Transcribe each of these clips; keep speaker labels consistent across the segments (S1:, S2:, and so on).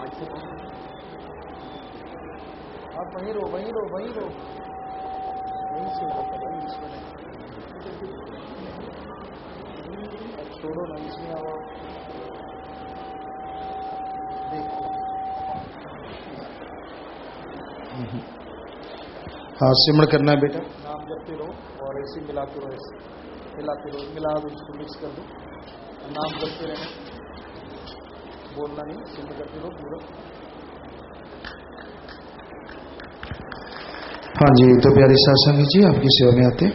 S1: आप वहीं रहो, वहीं रहो, वहीं रहो, वहीं से छोड़ो ना, इसमें आओ।
S2: हाँ, सिमरण करना है बेटा।
S1: नाम जपते रहो और ऐसे मिलाते रहो, ऐसे मिलाते रहो, मिला दो, इसको मिक्स कर दो, नाम जपते रहना, बोलना नहीं, सिमरण करते रहो पूरा।
S2: हाँ जी, तो प्यारे सत्संगी जी आपकी सेवा में आते।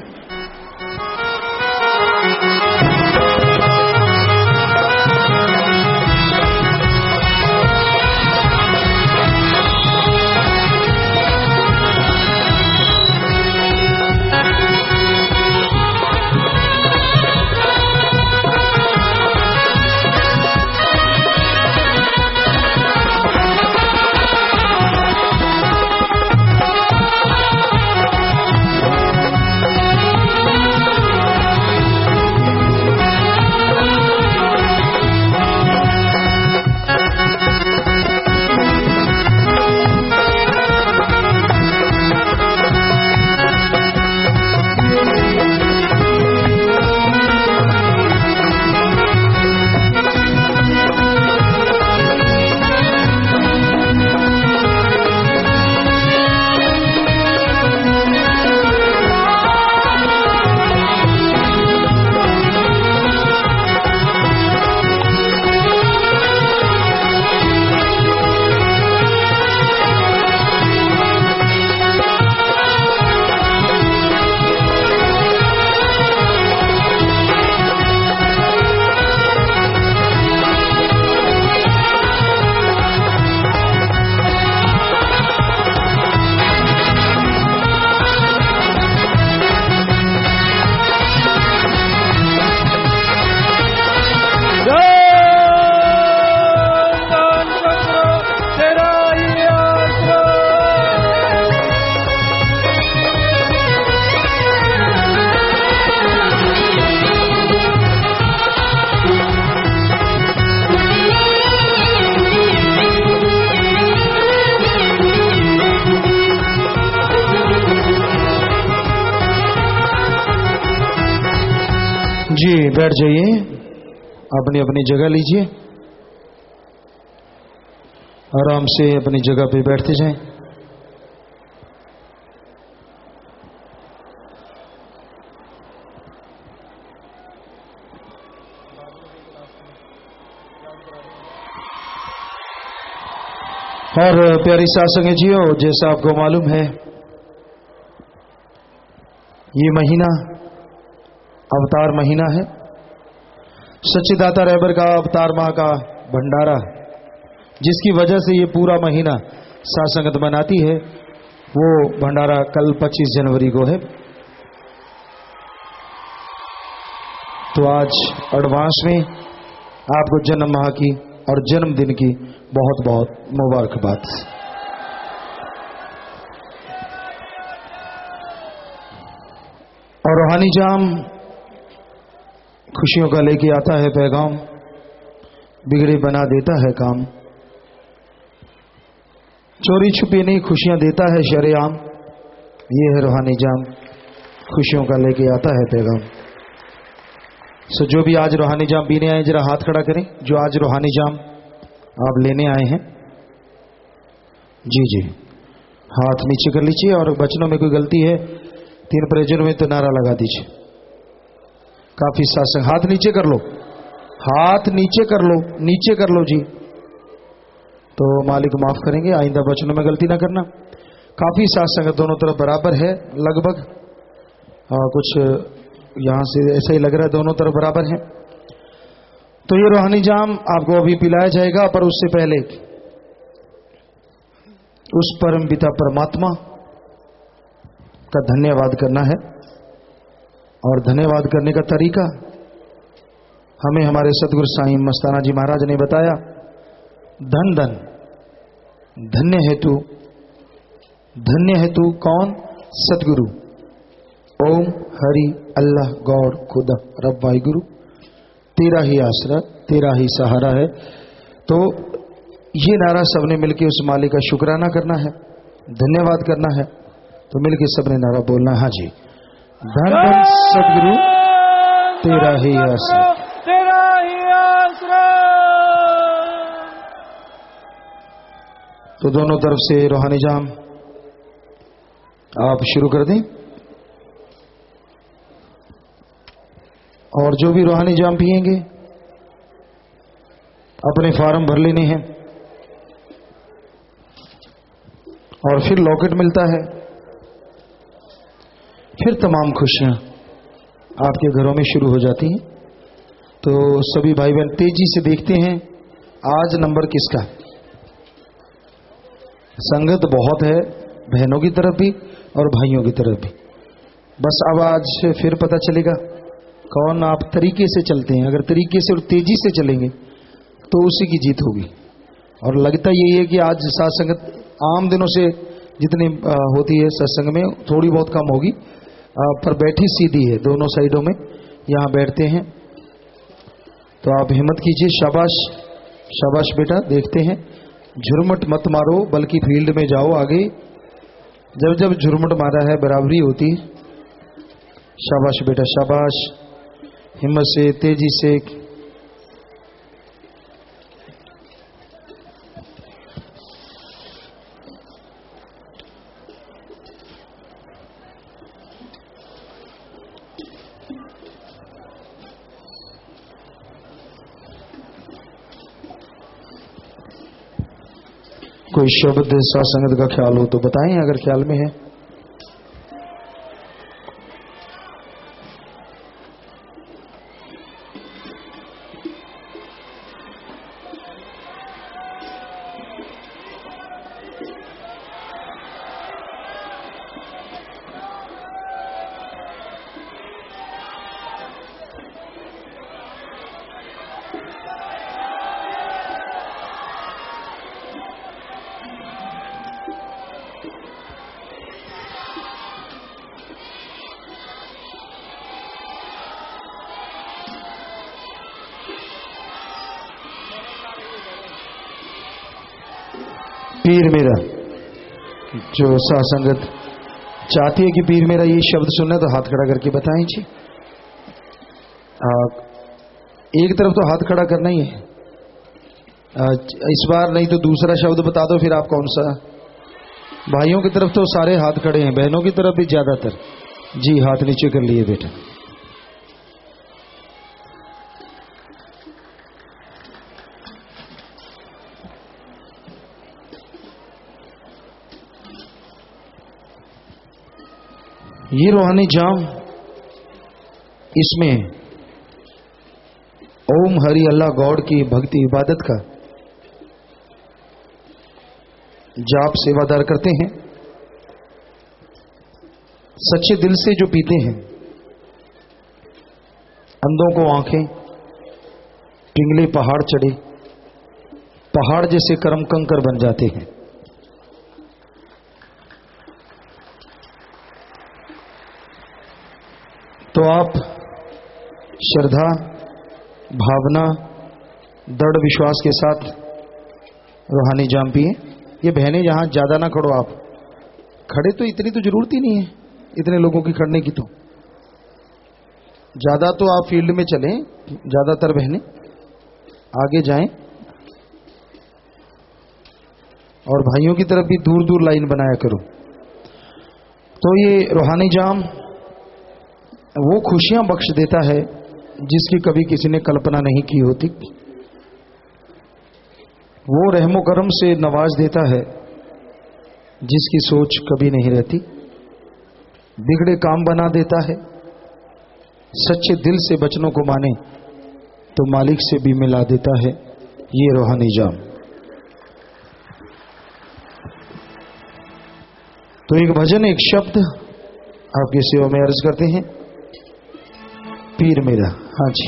S2: जी बैठ जाइए, अपनी अपनी जगह लीजिए, आराम से अपनी जगह पे बैठते जाएं। और प्यारी सत्संगी जियो, जैसा आपको मालूम है ये महीना अवतार महीना है, सच्चिदाता रहबर का अवतार माह का भंडारा, जिसकी वजह से ये पूरा महीना सत्संगत मनाती है। वो भंडारा कल 25 जनवरी को है। तो आज एडवांस में आपको जन्म माह की और जन्मदिन की बहुत बहुत मुबारकबाद। और रूहानी जाम खुशियों का लेके आता है पैगाम, बिगड़े बना देता है काम, चोरी छुपी नहीं खुशियां देता है शरेआम। ये है रूहानी जाम, खुशियों का लेके आता है पैगाम। सो जो भी आज रूहानी जाम पीने आए जरा हाथ खड़ा करें, जो आज रूहानी जाम आप लेने आए हैं। जी जी, हाथ नीचे कर लीजिए, और बचनों में कोई गलती है 3 प्रयोजनों में तो नारा लगा दीजिए। काफी सत्संग, हाथ नीचे कर लो, हाथ नीचे कर लो, नीचे कर लो जी, तो मालिक माफ करेंगे, आइंदा बचनों में गलती ना करना। काफी सत्संग दोनों तरफ बराबर है लगभग, कुछ यहां से ऐसा ही लग रहा है दोनों तरफ बराबर है। तो ये रूहानी जाम आपको अभी पिलाया जाएगा, पर उससे पहले उस परम पिता परमात्मा का धन्यवाद करना है। और धन्यवाद करने का तरीका हमें हमारे सतगुरु साईं मस्ताना जी महाराज ने बताया। धन धन धन्य है तू, धन्य है तू कौन? सतगुरु। ओम हरि अल्लाह गौर खुदा रब वाहिगुरु, तेरा ही आसरा तेरा ही सहारा है। तो ये नारा सबने मिलकर उस मालिक का शुक्राना करना है, धन्यवाद करना है। तो मिलकर सबने नारा बोलना है। हाँ जी, धन धन सदगुरु तेरा ही आसरा,
S1: तेरा ही आसरा।
S2: तो दोनों तरफ से रूहानी जाम आप शुरू कर दें। और जो भी रूहानी जाम पिएंगे अपने फार्म भर लेने हैं। और फिर लॉकेट मिलता है, फिर तमाम खुशियां आपके घरों में शुरू हो जाती हैं। तो सभी भाई बहन तेजी से देखते हैं आज नंबर किसका। संगत बहुत है, बहनों की तरफ भी और भाइयों की तरफ भी। बस अब आज फिर पता चलेगा कौन आप तरीके से चलते हैं। अगर तरीके से और तेजी से चलेंगे तो उसी की जीत होगी। और लगता यही है कि आज साथ संगत आम दिनों से जितनी होती है सत्संग में थोड़ी बहुत कम होगी, पर बैठी सीधी है दोनों साइडों में, यहाँ बैठते हैं। तो आप हिम्मत कीजिए, शाबाश शाबाश बेटा। देखते हैं, झुरमुट मत मारो बल्कि फील्ड में जाओ आगे। जब जब झुरमुट मारा है बराबरी होती। शाबाश बेटा शाबाश, हिम्मत से तेजी से। कोई शब्द सत्संगत का ख्याल हो तो बताएं, अगर ख्याल में है। पीर मेरा, जो सासंगत चाहती है कि पीर मेरा ये शब्द सुनना तो हाथ खड़ा करके बताएं जी। एक तरफ तो हाथ खड़ा करना ही है इस बार, नहीं तो दूसरा शब्द बता दो फिर आप कौन सा। भाइयों की तरफ तो सारे हाथ खड़े हैं, बहनों की तरफ भी ज्यादातर। जी हाथ नीचे कर लिए बेटा। ये रूहानी जाम, इसमें ओम हरि अल्लाह गॉड की भक्ति इबादत का जाप सेवादार करते हैं। सच्चे दिल से जो पीते हैं, अंधों को आंखें, पिंगले पहाड़ चढ़े, पहाड़ जैसे कर्म कंकर बन जाते हैं। तो आप श्रद्धा, भावना, दृढ़ विश्वास के साथ रूहानी जाम पिए। ये बहनें यहां ज्यादा ना खड़ो, आप खड़े तो इतनी तो जरूरत ही नहीं है इतने लोगों की खड़ने की। तो ज्यादा तो आप फील्ड में चलें, ज्यादातर बहनें आगे जाएं। और भाइयों की तरफ भी दूर दूर लाइन बनाया करो। तो ये रूहानी जाम वो खुशियां बख्श देता है जिसकी कभी किसी ने कल्पना नहीं की होती। वो रहमो करम से नवाज देता है जिसकी सोच कभी नहीं रहती। बिगड़े काम बना देता है। सच्चे दिल से बचनों को माने तो मालिक से भी मिला देता है। ये रूहानी जाम। तो एक भजन, एक शब्द आपकी सेवा में अर्ज करते हैं। पीर मेरा। हाँ जी।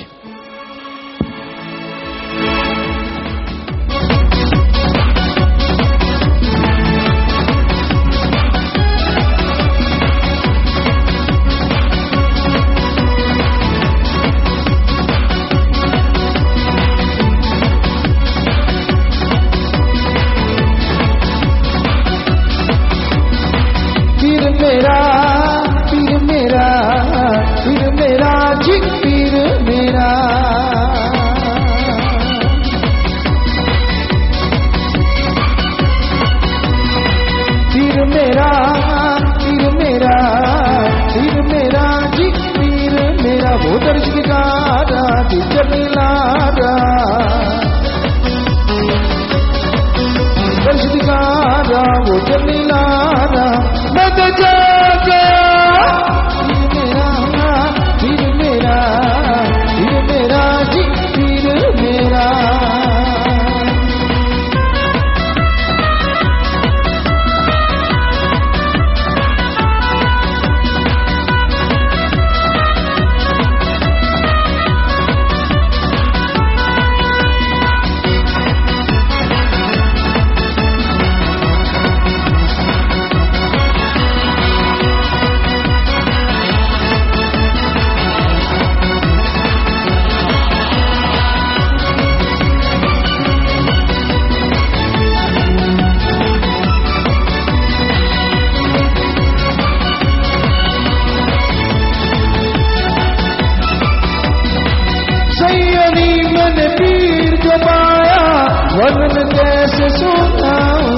S2: वर्णन कैसे सुनाऊं,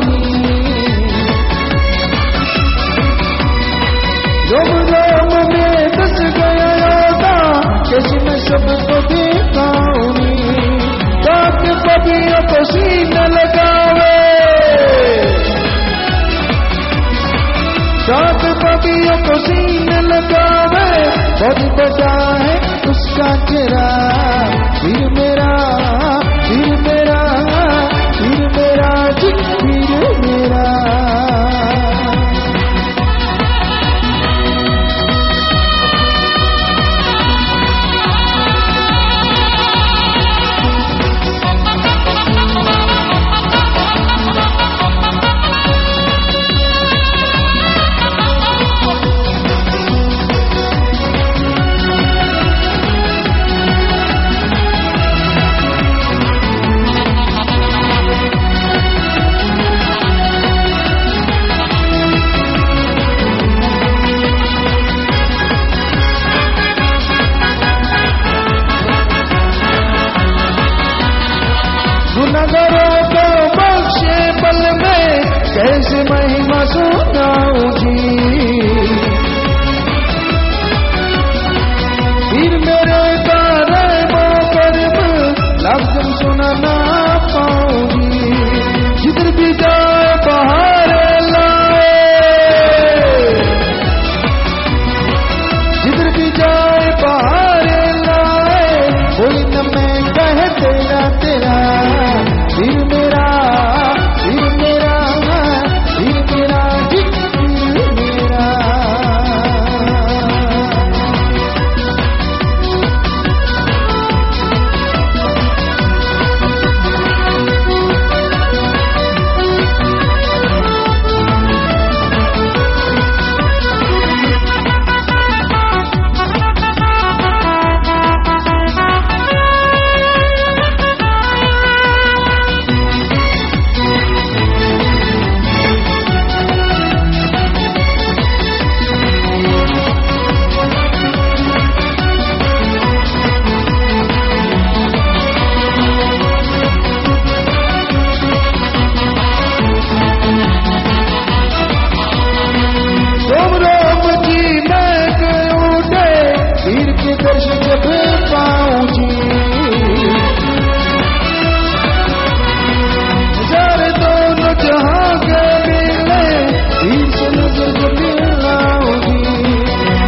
S2: रोम रोम में दस गया योगा, कैसे मैं सबको दिखाऊं, ताकि पपियों को सीने लगावे, ताकि पपियों को सीने लगावे, बहुत बड़ा है उसका चेहरा, फिर मेरा, फिर मेरा, फिर मेरा, फिर मेरा। गुनहगारों को बख्शे पल में, कैसे महिमा सुनाऊं जी, फिर मेरे कारण कर्म लफ्ज़ सुना ना पाऊं जी, जिधर भी जाए बाहर लाए, जिधर भी जाए बाहर लाए, कोई न मैं कह तेरा तेरा, फिर मेरा, फिर मेरा, फिर मेरा, फिर मेरा।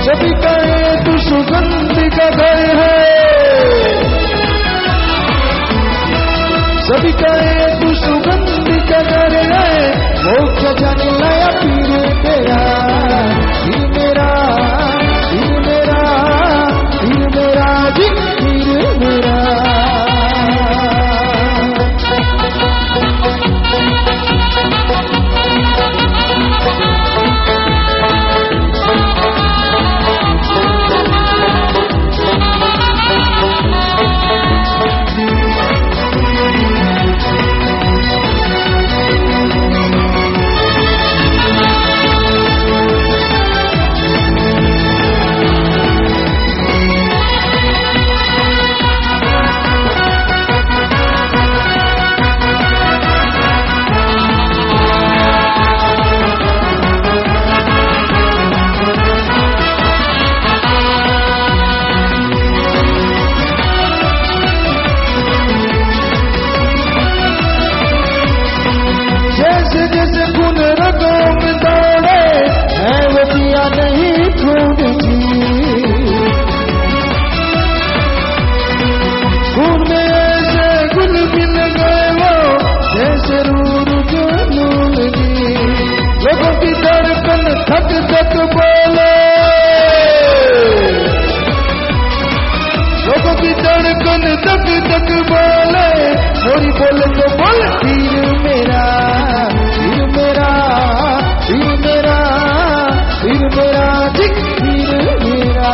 S2: सभी कहे तू सुगंध का घर है, सभी कहे तू सुगंध का घर है, वो क्या जाने लाया पीर तेरा, फिर मेरा, फिर मेरा, फिर मेरा, फिर मेरा। जैसे जैसे खून रगों में दौड़े है, वो पिया नहीं खून की, खून में ऐसे गुल मिल गए वो, जैसे रूर जुनून की, लोगों की धड़कन थक थक बोले, लोगों की धड़कन थक थक बोले, थोड़ी बोले तो बोल फिर मेरा, फिर मेरा, फिर मेरा, फिर मेरा, फिर मेरा।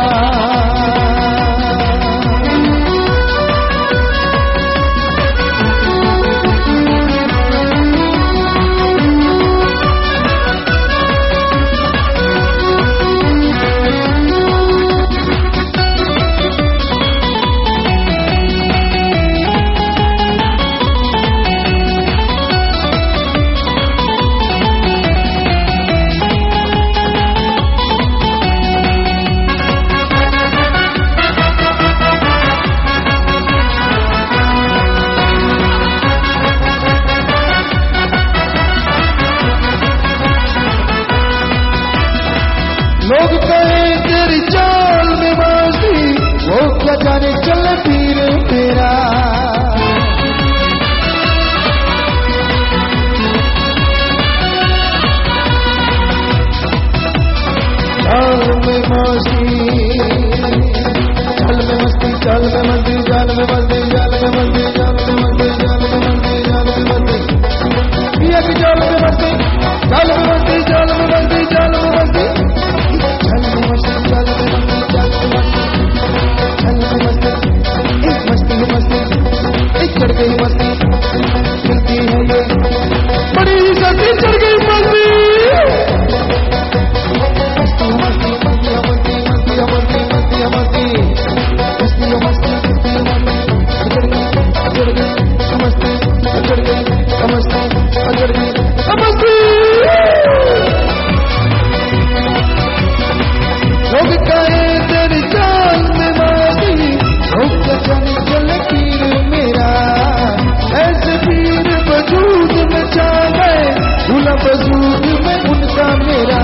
S2: वजूद में उनका मेरा,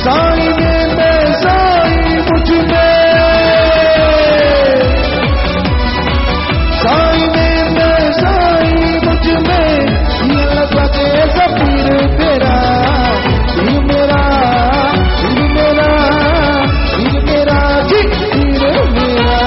S2: साई में मैं साई मुझ में, साई में मैं साई मुझ में, ये लगा के ज़फीर तेरा, फिर मेरा, फिर मेरा, फिर मेरा जी, फिर मेरा।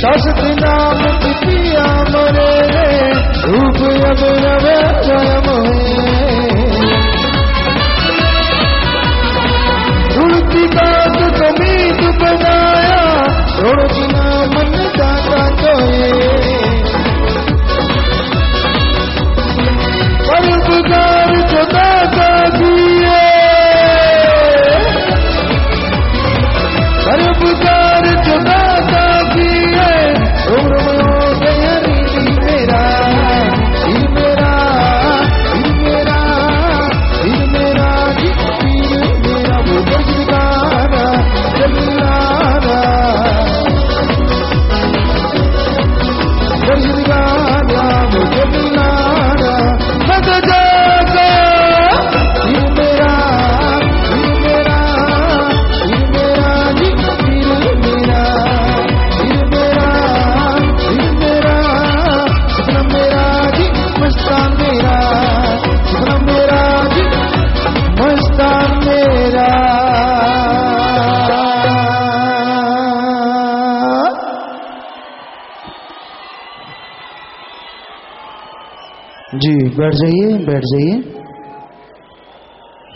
S2: शास्त्र नाम पिया मरे रूप अब रवे स्वयं तुलसी का मीत बनाया छोड़ बिना मन दाता कोई परोपकार जो दाता दिए परोपकार जो दाता मेरा जी, बैठ जाइए, बैठ जाइए,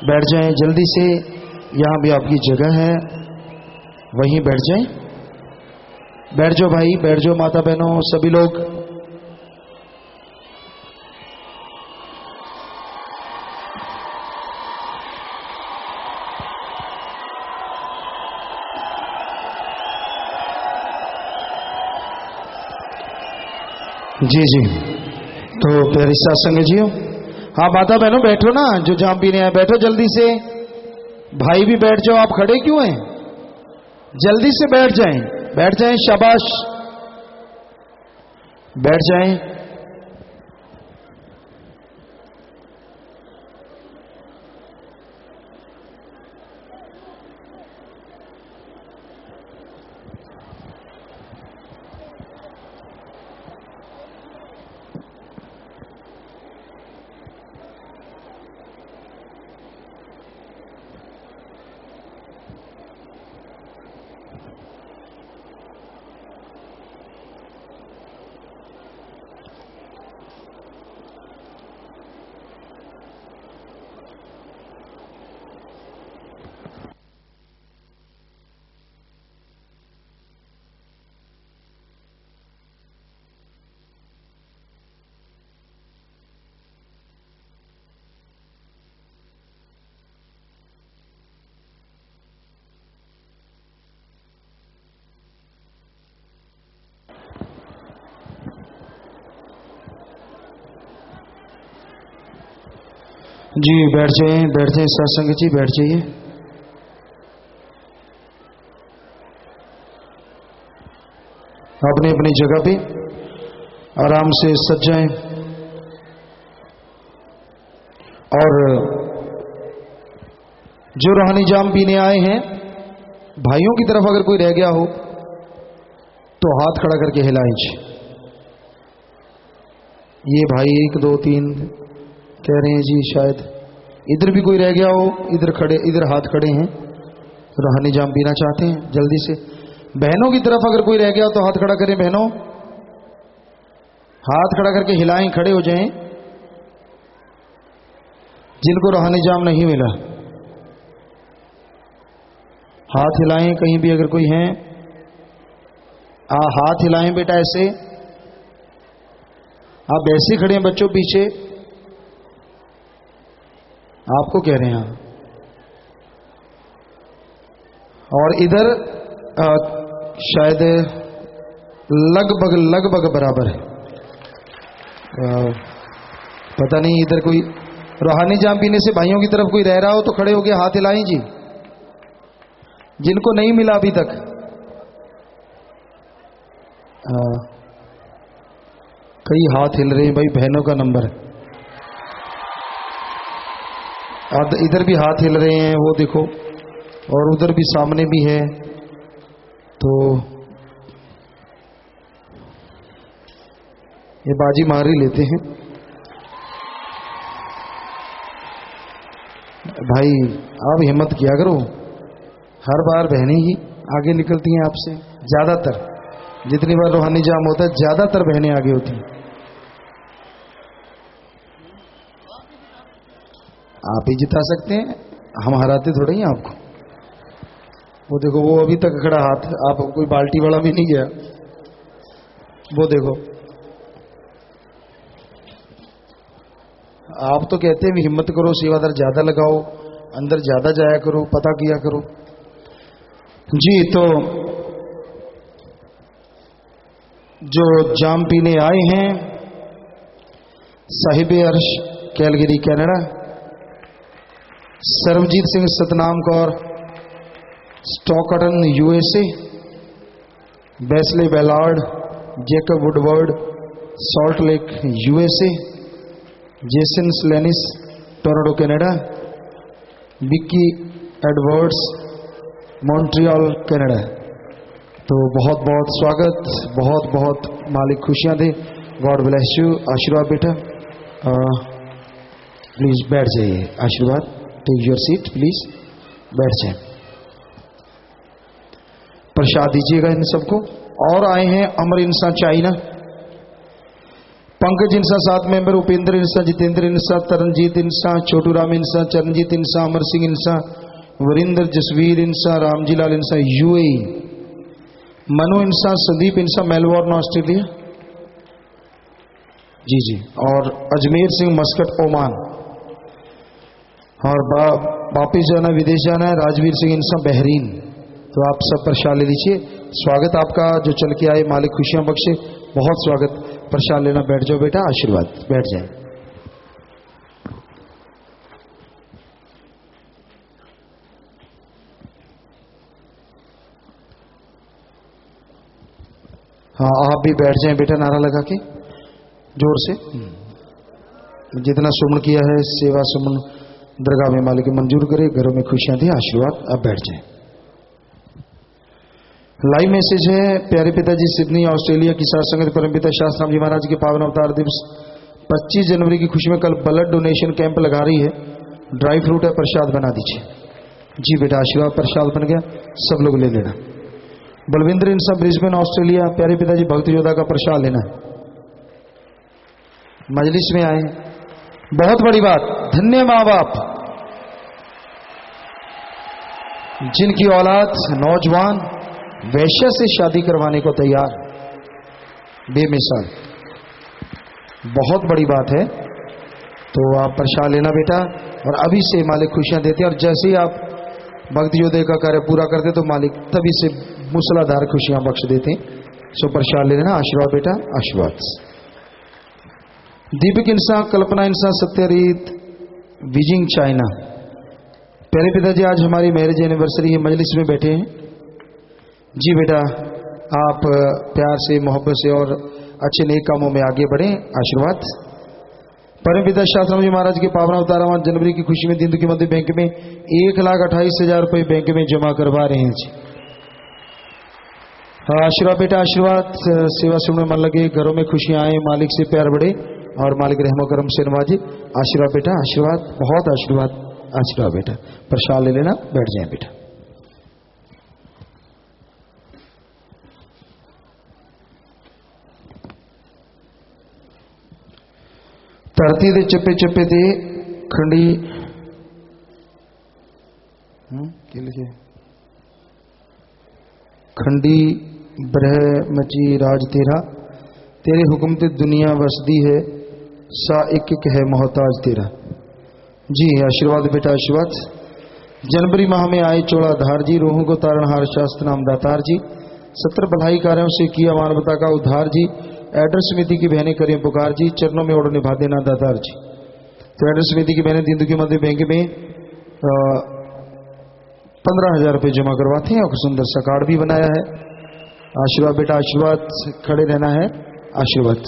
S2: बैठ जाएं जल्दी से। यहाँ भी आपकी जगह है, वहीं बैठ जाएं। बैठ जाओ भाई, बैठ जाओ माता बहनों सभी लोग। जी जी, तो प्यारी सत्संग जी हो। हाँ माता बहनों बैठो ना, जो जाम पीने आए बैठो जल्दी से। भाई भी बैठ जाओ, आप खड़े क्यों हैं? जल्दी से बैठ जाएं, बैठ जाएं, शाबाश, बैठ जाएं। जी बैठ जाइए, बैठ जाइए सत्संग जी, बैठ जाइए। अपनी अपनी जगह पे आराम से सज जाएं। और जो रूहानी जाम पीने आए हैं, भाइयों की तरफ अगर कोई रह गया हो तो हाथ खड़ा करके हिलाएं। ये भाई 1 2 3 कह रहे हैं जी, शायद इधर भी कोई रह गया हो, इधर खड़े, इधर हाथ खड़े हैं, रूहानी जाम पीना चाहते हैं जल्दी से। बहनों की तरफ अगर कोई रह गया तो हाथ खड़ा करें, बहनों हाथ खड़ा करके हिलाएं, खड़े हो जाएं। जिनको रूहानी जाम नहीं मिला हाथ हिलाएं, कहीं भी अगर कोई है हाथ हिलाएं बेटा, ऐसे आप ऐसे खड़े हैं बच्चों पीछे, आपको कह रहे हैं। और इधर शायद लगभग बराबर है, पता नहीं इधर कोई रूहानी जाम पीने से भाइयों की तरफ कोई रह रहा हो तो खड़े होके हाथ हिलाएं जी, जिनको नहीं मिला अभी तक। कई हाथ हिल रहे हैं भाई, बहनों का नंबर है। इधर भी हाथ हिल रहे हैं, वो देखो, और उधर भी सामने भी है। तो ये बाजी मार ही लेते हैं भाई, आप हिम्मत किया करो। हर बार बहनें ही आगे निकलती हैं आपसे, ज्यादातर जितनी बार रूहानी जाम होता है ज्यादातर बहनें आगे होती हैं। आप ही जिता सकते हैं, हम हराते थोड़े ही आपको। वो देखो, वो अभी तक खड़ा हाथ, आप कोई बाल्टी वाला भी नहीं गया, वो देखो। आप तो कहते हैं हिम्मत करो, सेवादार ज्यादा लगाओ, अंदर ज्यादा जाया करो, पता किया करो जी। तो जो जाम पीने आए हैं, Sahib Arsh Calgary Canada, Sarvjeet Singh Satnam Kaur Stockton USA, Besley Ballard Jacob Woodward Salt Lake USA, Jason Slenis Toronto Canada, Vicky Edwards Montreal Canada. तो बहुत बहुत स्वागत, बहुत बहुत मालिक खुशियां दे। God bless you. आशीर्वाद बेटा, प्लीज बैठ जाइए, आशीर्वाद, टेक योर सीट प्लीज। बैठ जाए। प्रसाद दीजिएगा इन सबको। और आए हैं अमर इंसान चाइना, पंकज इंसान 7 मेंबर, उपेंद्र इंसान, जितेंद्र इंसान, तरनजीत इंसान, छोटू राम इंसान, चरणजीत इंसान, अमर सिंह इंसान, वरिंदर, जसवीर इंसान, रामजी लाल इंसान यूएई, मनु इंसान, संदीप इंसान मेलबोर्न ऑस्ट्रेलिया जी जी, और अजमेर सिंह मस्कट ओमान, और वापिस जाना विदेश जाना है राजवीर सिंह इंसान बहरीन। तो आप सब प्रसाद ले लीजिए। स्वागत आपका जो चल के आए, मालिक खुशियां बख्शे, बहुत स्वागत। प्रसाद लेना बैठ जाओ बेटा, आशीर्वाद बैठ जाए। हाँ आप भी बैठ जाएं बेटा, नारा लगा के जोर से। जितना सुमन किया है सेवा सुमन दरगाह में मालिक मंजूर करे, घरों में खुशियां दे, आशीर्वाद। अब बैठ जाएं। लाइव मैसेज है, प्यारे पिताजी सिडनी ऑस्ट्रेलिया की साथ संगत परमपिता शास्त्राम जी महाराज के पावन अवतार दिवस 25 जनवरी की खुशी में कल ब्लड डोनेशन कैंप लगा रही है। ड्राई फ्रूट है, प्रसाद बना दीजिए। जी बेटा आशीर्वाद, प्रसाद बन गया, सब लोग ले लेना। बलविंद्र इंसान ब्रिस्बेन ऑस्ट्रेलिया, प्यारे पिताजी भक्त योद्धा का प्रसाद लेना है। मजलिस में आए, बहुत बड़ी बात, धन्य माँ बाप जिनकी औलाद नौजवान वैश्य से शादी करवाने को तैयार, बेमिसाल, बहुत बड़ी बात है। तो आप प्रसाद लेना बेटा, और अभी से मालिक खुशियां देते हैं। और जैसे ही आप भक्ति योद्धे का कार्य पूरा करते तो मालिक तभी से मूसलाधार खुशियां बख्श देते हैं। सो प्रसाद ले लेना, आशीर्वाद बेटा, आशीर्वाद। दीपक इंसान, कल्पना इंसान, सत्यरीत, बीजिंग चाइना, प्यारे पिताजी आज हमारी मैरिज एनिवर्सरी है, मजलिस में बैठे हैं। जी बेटा आप प्यार से, मोहब्बत से और अच्छे नेक कामों में आगे बढ़ें, आशीर्वाद। परम पिता शास्त्राम जी महाराज के पावन अवतार जनवरी की खुशी में दिन के मध्य बैंक में 1,28,000 रुपये बैंक में जमा करवा रहे हैं जी। आशीर्वाद बेटा, आशीर्वाद। सेवा सुनने मन लगे, घरों में खुशियां आए, मालिक से प्यार बढ़े और मालिक रहमो करम से नवाजे। आशीर्वाद बेटा, आशीर्वाद, बहुत आशीर्वाद, आशीर्वाद बेटा। प्रसाद ले लेना, बैठ जाए बेटा। धरती दे चप्पे चप्पे ते खंडी क्या लिखे, खंडी ब्रह मची राज तेरा, तेरे हुक्म ते दुनिया वसदी है, सा एक एक है मोहताज तेरा। जी आशीर्वाद बेटा, आशीर्वाद। जनवरी माह में आए चौड़ाधार जी, रोहों को तारणहार शास्त्र नाम दातार जी, 70 भलाई कार्यों से किया मानवता का उद्धार जी। एड्रेस समिति की बहनें करें पुकार जी, चरणों में ओढ़ निभा देना दातार जी। तो एड्रेस समिति की बहनें दिन के मध्य बैंक में 15,000 रुपये जमा करवाते हैं और सुंदर सा कार्ड भी बनाया है। आशीर्वाद बेटा, आशीर्वाद। खड़े रहना है, आशीर्वाद।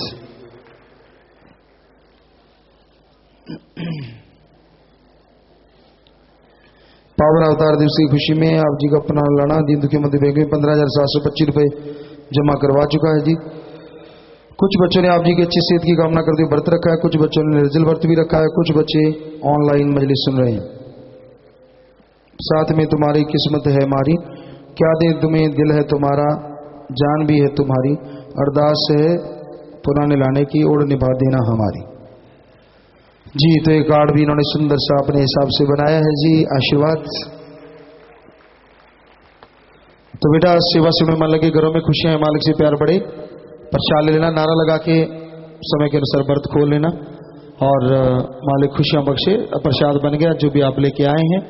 S2: पावन अवतार दिवस की खुशी में आप जी का अपना लाना दिन के मध्य बैंक में 15,725 रुपये जमा करवा चुका है जी। कुछ बच्चों ने आप जी की अच्छी सेहत की कामना करते हुए व्रत रखा है, कुछ बच्चों ने निर्जल व्रत भी रखा है, कुछ बच्चे ऑनलाइन मजलिस सुन रहे हैं। साथ में तुम्हारी किस्मत है हमारी, क्या दे तुम्हें, दिल है तुम्हारा, जान भी है तुम्हारी, अरदास है पुराने लाने की, ओढ़ निभा देना हमारी। जी तो ये कार्ड भी इन्होंने सुंदर सा अपने हिसाब से बनाया है जी। आशीर्वाद। तो बेटा सेवा से मन लगे, घरों में खुशियां हैं, मालिक से प्यार बढ़े। प्रसाद ले लेना, नारा लगा के समय के अनुसार व्रत खोल लेना और मालिक खुशियां बख्शे। प्रसाद बन गया जो भी आप लेके आए हैं।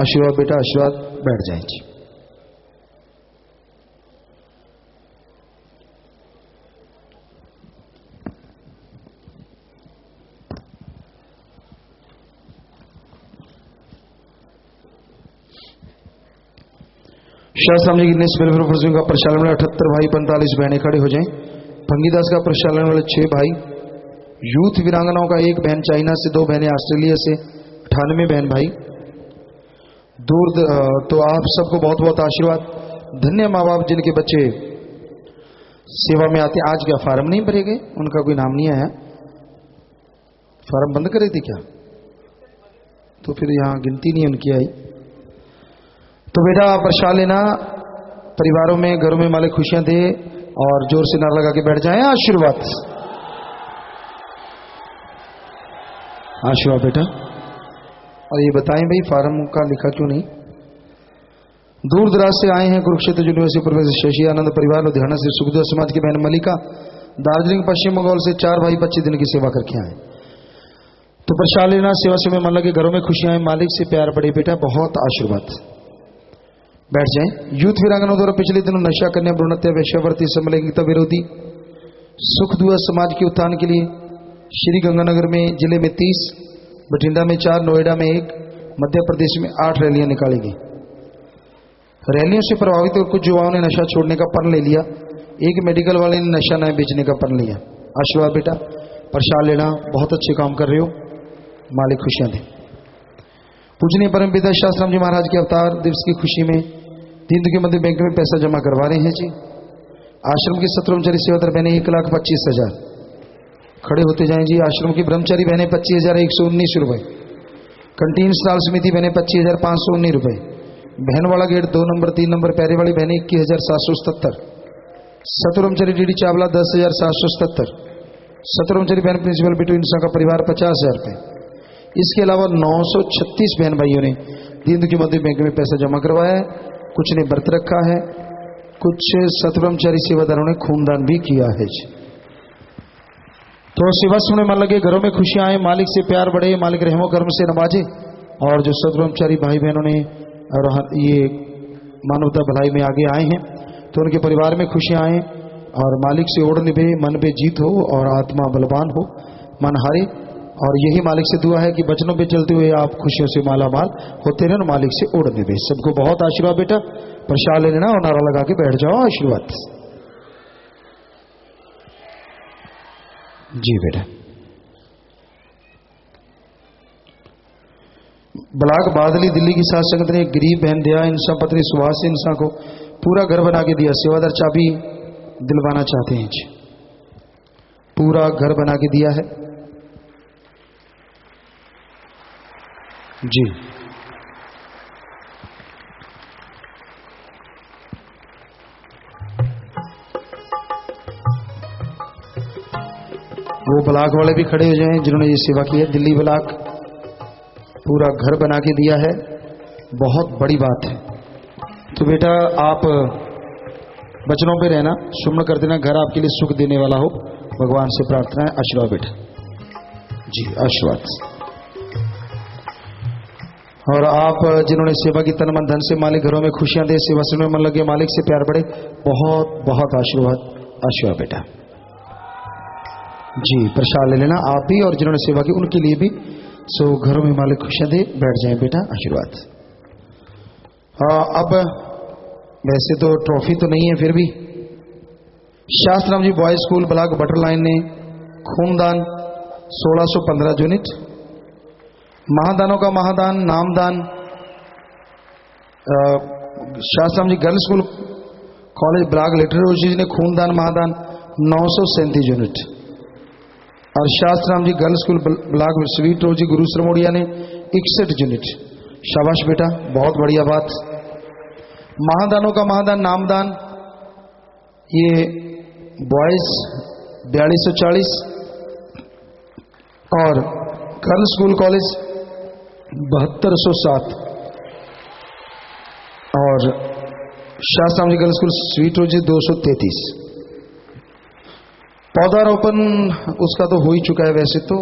S2: आशीर्वाद बेटा, आशीर्वाद। बैठ जाए जी। शास्त्राम जी की नेक्स्ट वेलफेयर फॉर का प्रचालन वाले 78 भाई 45 बहनें खड़े हो जाएं। भंगीदास का प्रचालन वाले 6 भाई, यूथ वीरांगनाओं का 1 बहन चाइना से, 2 बहनें ऑस्ट्रेलिया से, 98 बहन भाई दूर। तो आप सबको बहुत बहुत आशीर्वाद। धन्य माँ बाप जिनके बच्चे सेवा में आते। आज क्या फार्म नहीं भरे गए, उनका कोई नाम नहीं आया, फार्म बंद करे थे क्या? तो फिर यहाँ गिनती नहीं उनकी आई। तो बेटा आप प्रसाद लेना, परिवारों में घरों में मालिक खुशियां दे और जोर से नारा लगा के बैठ जाएं। आशीर्वाद आशीर्वाद बेटा। और ये बताएं भाई फार्म का लिखा क्यों नहीं? दूर दराज से आए हैं कुरुक्षेत्र यूनिवर्सिटी प्रोफेसर शशि आनंद परिवार लुधियाना से सुखदेव समाज की बहन मलिका दार्जिलिंग पश्चिम बंगाल से 4 भाई 25 दिन की सेवा करके आए। तो प्रसाद लेना, सेवा से मन लगे, घरों में खुशियां आए, मालिक से प्यार बढ़े बेटा, बहुत आशीर्वाद। बैठ जाएं। यूथ वीरांगनाओं द्वारा पिछले दिनों नशा कन्या भ्रूण हत्या वेश्यावृत्ति समलैंगिकता विरोधी सुख दुआ समाज के उत्थान के लिए श्री गंगानगर में जिले में 30, बठिंडा में 4, नोएडा में 1, मध्य प्रदेश में 8 रैलियां निकाली गई। रैलियों से प्रभावित और कुछ युवाओं ने नशा छोड़ने का प्रण ले लिया। एक मेडिकल वाले ने नशा न बेचने का प्रण लिया। आशीर्वाद बेटा, प्रसाद लेना, बहुत अच्छे काम कर रहे हो, मालिक खुशियां दे। पूजनीय परमपिता शास्त्राम जी महाराज के अवतार दिवस की खुशी में दीन दुखी मध्य बैंक में पैसा जमा करवा रहे हैं जी। आश्रम की सत्रमचारी सेवादार बहनें 1,25,000 खड़े होते जाएं जी। आश्रम की ब्रह्मचारी बहनें 25,119 रुपए, कंटीन स्टॉल समिति बहनें 25,519 रुपए, बहनवाड़ा गेट 2 नंबर 3 नंबर पैरे वाली बहनें 21,777, सतुरमचरी डीडी चावला 10,777, सतुरमचरी बहन प्रिंसिपल बिटू इंसा का परिवार 50,000 रुपए। इसके अलावा 936 बहन भाइयों ने दीन दुखी मध्य बैंक में पैसा जमा करवाया है। कुछ ने व्रत रखा है, कुछ सतब्रह्मचारी सेवादारों ने खूनदान भी किया है। तो सेवा सुनने मन लगे, घरों में खुशियां आए, मालिक से प्यार बढ़े, मालिक रहमो कर्म से नवाजे। और जो सतब्रह्मचारी भाई बहनों ने और ये मानवता भलाई में आगे आए हैं, तो उनके परिवार में खुशियां आए और मालिक से ओढ़ निभे, मन पे जीत हो और आत्मा बलवान हो, मन हारे। और यही मालिक से दुआ है कि बचनों पे चलते हुए आप खुशियों से मालामाल होते रहे और मालिक से ओढ़ निभे। सबको बहुत आशीर्वाद बेटा। प्रसाद ले लेना और नारा लगा के बैठ जाओ। आशीर्वाद जी बेटा। ब्लॉक बादली दिल्ली की साथ संगत ने एक गरीब बहन दया इंसान पत्नी सुभाष इंसान को पूरा घर बना के दिया। सेवादार चाबी दिलवाना चाहते हैं जी। पूरा घर बना के दिया है जी। वो ब्लॉक वाले भी खड़े हो जाएं जिन्होंने ये सेवा की है। दिल्ली ब्लॉक पूरा घर बना के दिया है, बहुत बड़ी बात है। तो बेटा आप वचनों पे रहना, सुमन कर देना, घर आपके लिए सुख देने वाला हो, भगवान से प्रार्थना है। आशीर्वाद बेटा जी, आशीर्वाद। और आप जिन्होंने सेवा की तन मन धन से मालिक घरों में खुशियां दे, सेवा सुनने में मन लगे, मालिक से प्यार बढ़े, बहुत बहुत आशीर्वाद। आशीर्वाद बेटा जी। प्रसाद ले लेना आप भी और जिन्होंने सेवा की उनके लिए भी। सो घरों में मालिक खुशियां दे, बैठ जाएं बेटा। आशीर्वाद। अब वैसे तो ट्रॉफी तो नहीं है, फिर भी शास्त्राम जी बॉयज स्कूल ब्लॉक बटर लाइन ने खूनदान 1615 यूनिट, महादानों का महादान नामदान शास्त्राम जी girls school college block literary ने खूनदान महादान 937 यूनिट, और शास्त्राम जी गर्ल्स स्कूल ब्लॉक स्वीट रोजी गुरु श्रमोड़िया ने 61 यूनिट। शाबाश बेटा, बहुत बढ़िया बात। महादानों का महादान नामदान ये बॉयज 4240 और गर्ल्स स्कूल कॉलेज 7207 और शास्त्राम जी गर्ल्स स्कूल स्वीट रोजी 233। पौधारोपण उसका तो हो ही चुका है। वैसे तो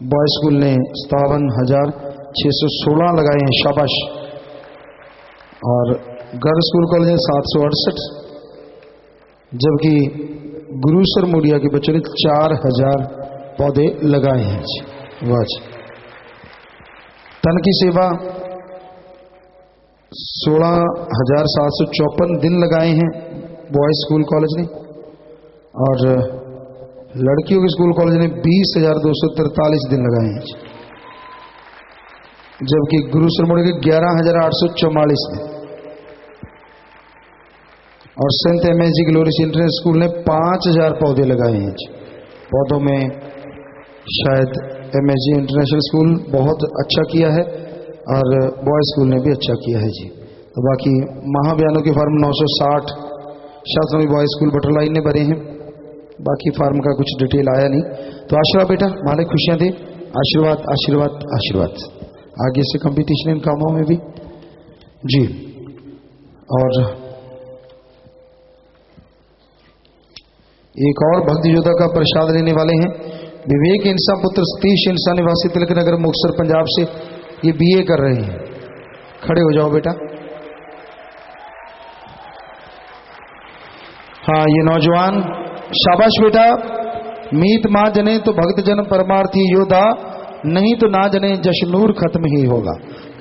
S2: बॉयज स्कूल ने 57,616 लगाए हैं, शाबाश। और गर्ल्स स्कूल कॉलेज ने 768, जबकि गुरुसर मुड़िया के बच्चों ने 4000 पौधे लगाए हैं। वाह जी। तन की सेवा 16,754 दिन लगाए हैं बॉयज स्कूल कॉलेज ने, और लड़कियों के स्कूल कॉलेज ने 20,243 दिन लगाए हैं, जबकि गुरु श्रमोड़ी के 11,844 दिन, और Saint MSG glorious international school ने 5,000 पौधे लगाए हैं। पौधों में शायद एमएसजी इंटरनेशनल स्कूल बहुत अच्छा किया है, और बॉयज़ स्कूल ने भी अच्छा किया है जी। तो बाकी महाबयानों के फार्म 960 शास्त्री बॉयज़ स्कूल बटर लाइन ने भरे हैं। बाकी फार्म का कुछ डिटेल आया नहीं। तो आशीर्वाद बेटा, मालिक खुशियाँ दे। आशीर्वाद आशीर्वाद आशीर्वाद। आगे से कंपटीशन इन कामों में भी जी। और एक और भक्ति योद्धा का प्रसाद लेने वाले हैं विवेक इंसा पुत्र सतीश इंसा निवासी तिलक नगर मुक्तसर पंजाब से। ये बीए कर रहे हैं। खड़े हो जाओ बेटा। हाँ, ये नौजवान, शाबाश बेटा। मीत मां जने तो भक्त जन परमार्थी योद्धा, नहीं तो ना जने जशनूर खत्म ही होगा।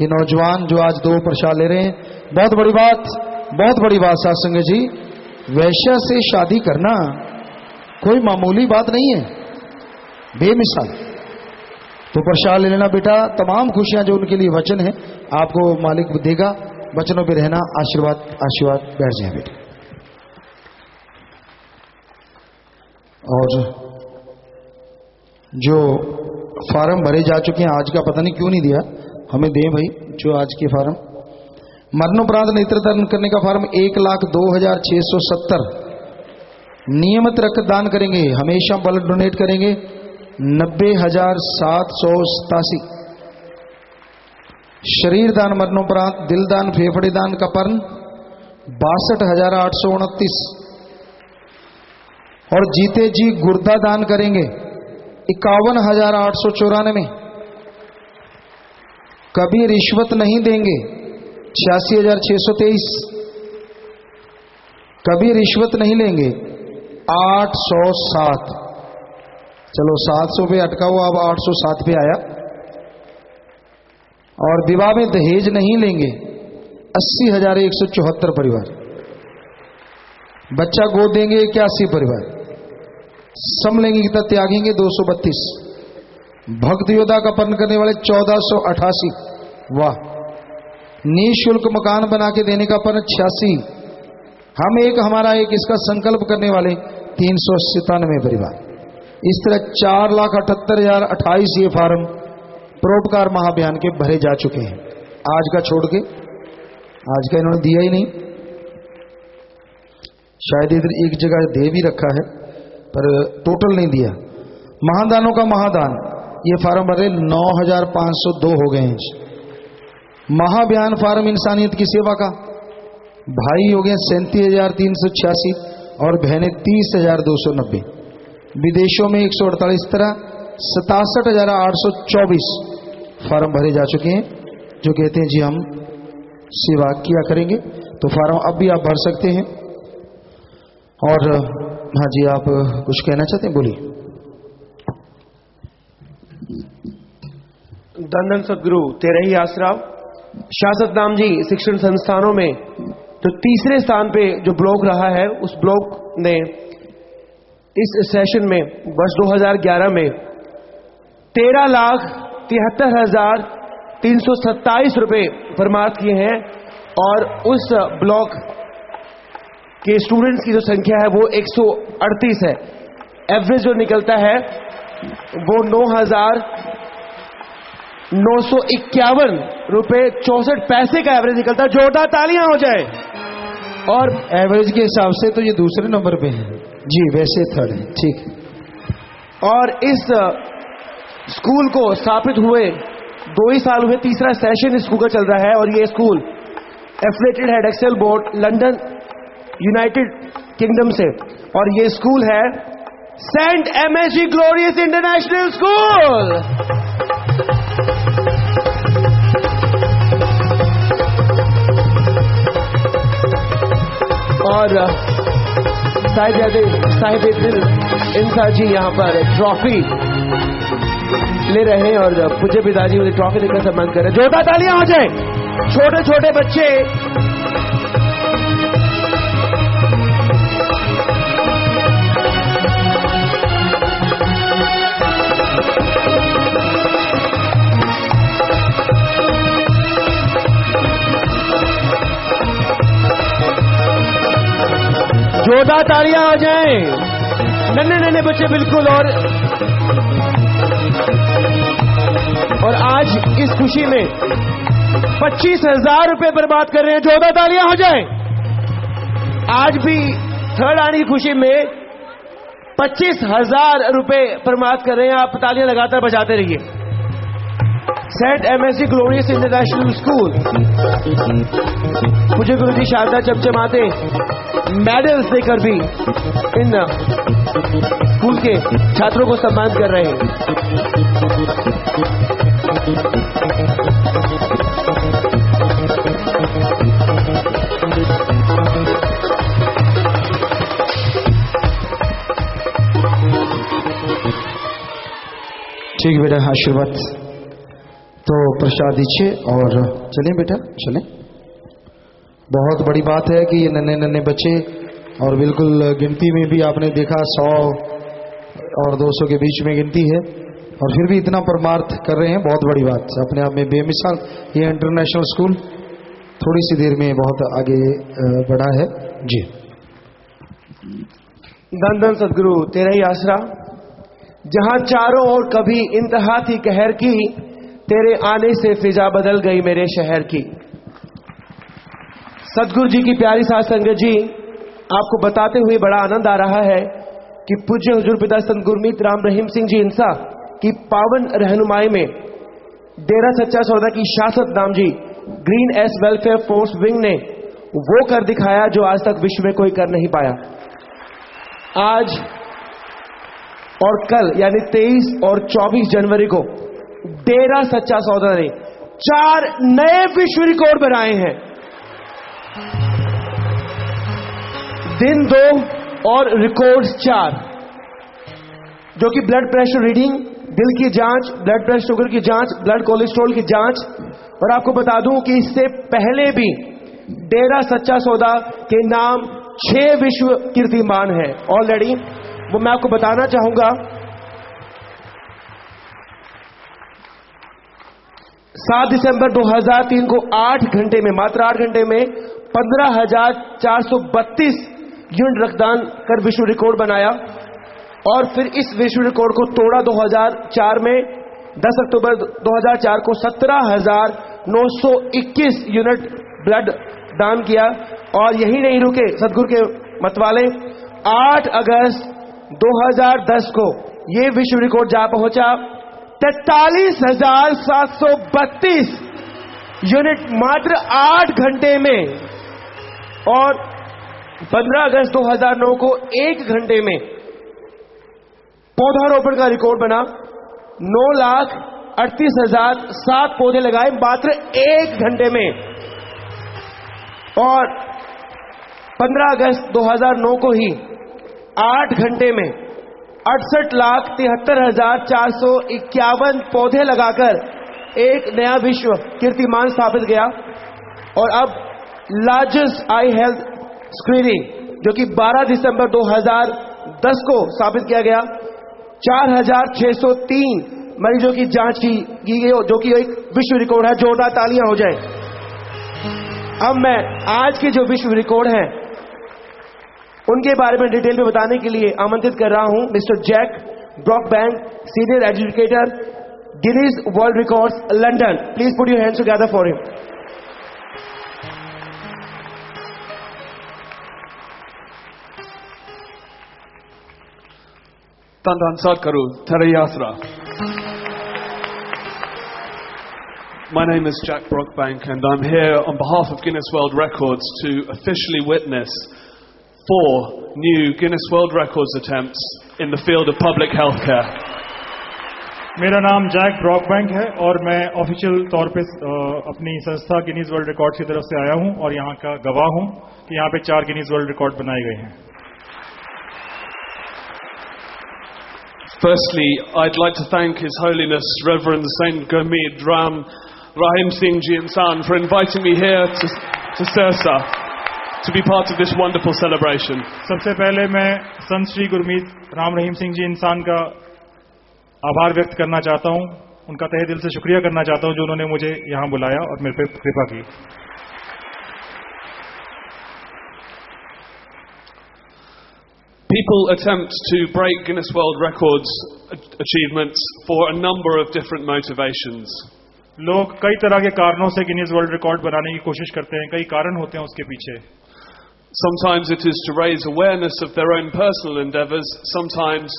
S2: ये नौजवान जो आज 2 प्रसाद ले रहे हैं, बहुत बड़ी बात, बहुत बड़ी बात साथ संग जी। वैश्या से शादी करना कोई मामूली बात नहीं है, बेमिसाल। तो प्रसाद ले लेना बेटा। तमाम खुशियां जो उनके लिए वचन है आपको मालिक देगा। वचनों पे रहना। आशीर्वाद आशीर्वाद। बैठ जाए बेटा। और जो फार्म भरे जा चुके हैं, आज का पता नहीं क्यों नहीं दिया, हमें दें भाई जो आज के फार्म। मरणोपरांत नेत्रदान करने का फार्म 1,02,670। नियमित रक्तदान करेंगे, हमेशा ब्लड डोनेट करेंगे 90,787। शरीर दान मरणोपरांत दिल दान फेफड़े दान का पर्ण 62,829। और जीते जी गुर्दा दान करेंगे 51,894। कभी रिश्वत नहीं देंगे 86,623। कभी रिश्वत नहीं लेंगे 807। चलो 700 पे अटका हुआ, अब 807 पे आया। और विवाह में दहेज नहीं लेंगे 80,174 परिवार। बच्चा गोद देंगे 81 परिवार। समलैंगिकता त्यागेंगे 232। भक्त योद्धा का पर्ण करने वाले 1488। वाह। निःशुल्क मकान बना के देने का पर्ण 86। हम एक हमारा एक इसका संकल्प करने वाले 397 परिवार। इस तरह 4,78,028 ये फार्म परोपकार महाअभियान के भरे जा चुके हैं। आज का छोड़ के, आज का इन्होंने दिया ही नहीं, शायद इधर एक जगह दे भी रखा है पर टोटल नहीं दिया। महादानों का महादान ये फार्म भरे 9,502 हो गए हैं। महाअभियान फार्म इंसानियत की सेवा का भाई हो गए 37,386 और बहनें 30,290। विदेशों में 148 तरह 67,824 फार्म भरे जा चुके हैं जो कहते हैं जी हम सेवा किया करेंगे। तो फार्म अब भी आप भर सकते हैं। और हाँ जी, आप कुछ कहना चाहते हैं, बोलिए।
S3: धन धन सदगुरु तेरा ही आसरा। शाश्वत नाम जी शिक्षण संस्थानों में जो तीसरे स्थान पे जो ब्लॉक रहा है, उस ब्लॉक ने इस सेशन में वर्ष 2011 में 13,73,327 रुपए परमार्थ किए हैं। और उस ब्लॉक के स्टूडेंट्स की जो संख्या है वो 138 है। एवरेज जो निकलता है वो 9,951 रुपए 64 पैसे का एवरेज निकलता है। जोरदार तालियां हो जाए। और
S2: एवरेज के हिसाब से तो ये दूसरे नंबर पे है जी, वैसे थर्ड है, ठीक।
S3: और इस स्कूल को स्थापित हुए 2 ही साल हुए, तीसरा सेशन इस स्कूल का चल रहा है। और ये स्कूल एफिलिएटेड है excel board London United Kingdom से। और ये स्कूल है Saint MSG glorious international school. और साहिब इंसा जी यहाँ पर ट्रॉफी ले रहे हैं और पूज्य पिताजी मुझे ट्रॉफी देकर सम्मान कर रहे हैं। जोरदार तालियां हो जाए। छोटे छोटे बच्चे जोरदार तालियां आ जाएं। नन्हे नन्हे बच्चे बिल्कुल। और आज इस खुशी में 25,000 रुपए बर्बाद कर रहे हैं। 14 तालियां हो जाए। आज भी थर्ड आने की खुशी में 25,000 रुपए बर्बाद कर रहे हैं। आप तालियां लगातार बजाते रहिए। Saint MSC glorious international school, मुझे गुरुजी शानदार चमचमाते मेडल्स देकर भी इन स्कूल के छात्रों को सम्मानित कर रहे हैं।
S2: ठीक बेटा, आशीर्वाद तो प्रसाद दीजिए और चलें बेटा, चलें। बहुत बड़ी बात है कि ये नन्हे नन्हे बच्चे, और बिल्कुल गिनती में भी आपने देखा 100 और 200 के बीच में गिनती है, और फिर भी इतना परमार्थ कर रहे हैं। बहुत बड़ी बात अपने आप में बेमिसाल। ये इंटरनेशनल स्कूल थोड़ी सी देर में बहुत आगे बढ़ा है जी।
S3: धन धन सदगुरु तेरा ही आसरा, जहां चारों ओर कभी इंतहा थी कहर की, तेरे आने से फिजा बदल गई मेरे शहर की। सदगुरु जी की प्यारी साथ संगत जी, आपको बताते हुए बड़ा आनंद आ रहा है कि पूज्य हुजूर पिता संत गुरमीत राम रहीम सिंह जी इंसा की पावन रहनुमाई में डेरा सच्चा सौदा की शासक नाम जी green S welfare force wing ने वो कर दिखाया जो आज तक विश्व में कोई कर नहीं पाया। आज और कल यानी 23 और 24 जनवरी को डेरा सच्चा सौदा ने 4 नए विश्व रिकॉर्ड बनाए हैं। दिन 2 और रिकॉर्ड 4, जो कि ब्लड प्रेशर रीडिंग, दिल की जांच, ब्लड प्रेशर शुगर की जांच, ब्लड कोलेस्ट्रॉल की जांच। और आपको बता दूं कि इससे पहले भी डेरा सच्चा सौदा के नाम 6 विश्व कीर्तिमान है ऑलरेडी। वो मैं आपको बताना चाहूंगा। 7 दिसंबर 2003 को 8 घंटे में, मात्र 8 घंटे में 15,432 यूनिट रक्तदान कर विश्व रिकॉर्ड बनाया। और फिर इस विश्व रिकॉर्ड को तोड़ा 2004 में। 10 अक्टूबर 2004 को 17,921 यूनिट ब्लड दान किया। और यही नहीं रुके सदगुरु के मतवाले, 8 अगस्त 2010 को ये विश्व रिकॉर्ड जा पहुंचा 43,732 यूनिट मात्र 8 घंटे में। और 15 अगस्त 2009 को 1 घंटे में पौधारोपण का रिकॉर्ड बना। 9,38,007 पौधे लगाए मात्र 1 घंटे में। और 15 अगस्त 2009 को ही 8 घंटे में 68,73,451 पौधे लगाकर एक नया विश्व कीर्तिमान स्थापित किया। और अब लार्जेस्ट आई हेल्थ स्क्रीनिंग, जो कि 12 दिसंबर 2010 को स्थापित किया गया, 4,603 मरीजों की जांच की गई, जो कि एक विश्व रिकॉर्ड है। जोरदार तालियां हो जाए। अब मैं आज के जो विश्व रिकॉर्ड हैं उनके बारे में डिटेल में बताने के लिए आमंत्रित कर रहा हूं Mister Jack Brockbank, senior educator, Guinness World Records, London. Please put your hands together for him.
S4: Tandan Sadhguru, Terayasra. My name is Jack Brockbank and I'm here on behalf of Guinness World Records to officially witness 4 new Guinness World Records attempts in the field of public healthcare.
S5: मेरा नाम Jack ब्रॉकबैंक है और मैं official तौर पे अपनी संस्था Guinness World records की तरफ से आया हूं और यहां का गवाह हूं कि यहां पे 4 गिनीज वर्ल्ड रिकॉर्ड बनाए गए हैं।
S4: Firstly, I'd like to thank His Holiness Reverend Saint Gurmeet Ram Rahim Singh Ji Insan for inviting me here to Sirsa to be part of this wonderful celebration.
S5: सबसे पहले मैं संत श्री गुरमीत राम रहीम सिंह जी इंसान का आभार व्यक्त करना चाहता हूं, उनका तहे दिल से शुक्रिया करना चाहता हूं जो उन्होंने मुझे यहां बुलाया और मेरे पे कृपा की।
S4: People attempt to break Guinness World Records achievements for a number of different motivations.
S5: लोग कई तरह के कारणों से गिनीज वर्ल्ड रिकॉर्ड बनाने की कोशिश करते हैं, कई कारण होते हैं उसके पीछे.
S4: Sometimes it is to raise awareness of their own personal endeavours, sometimes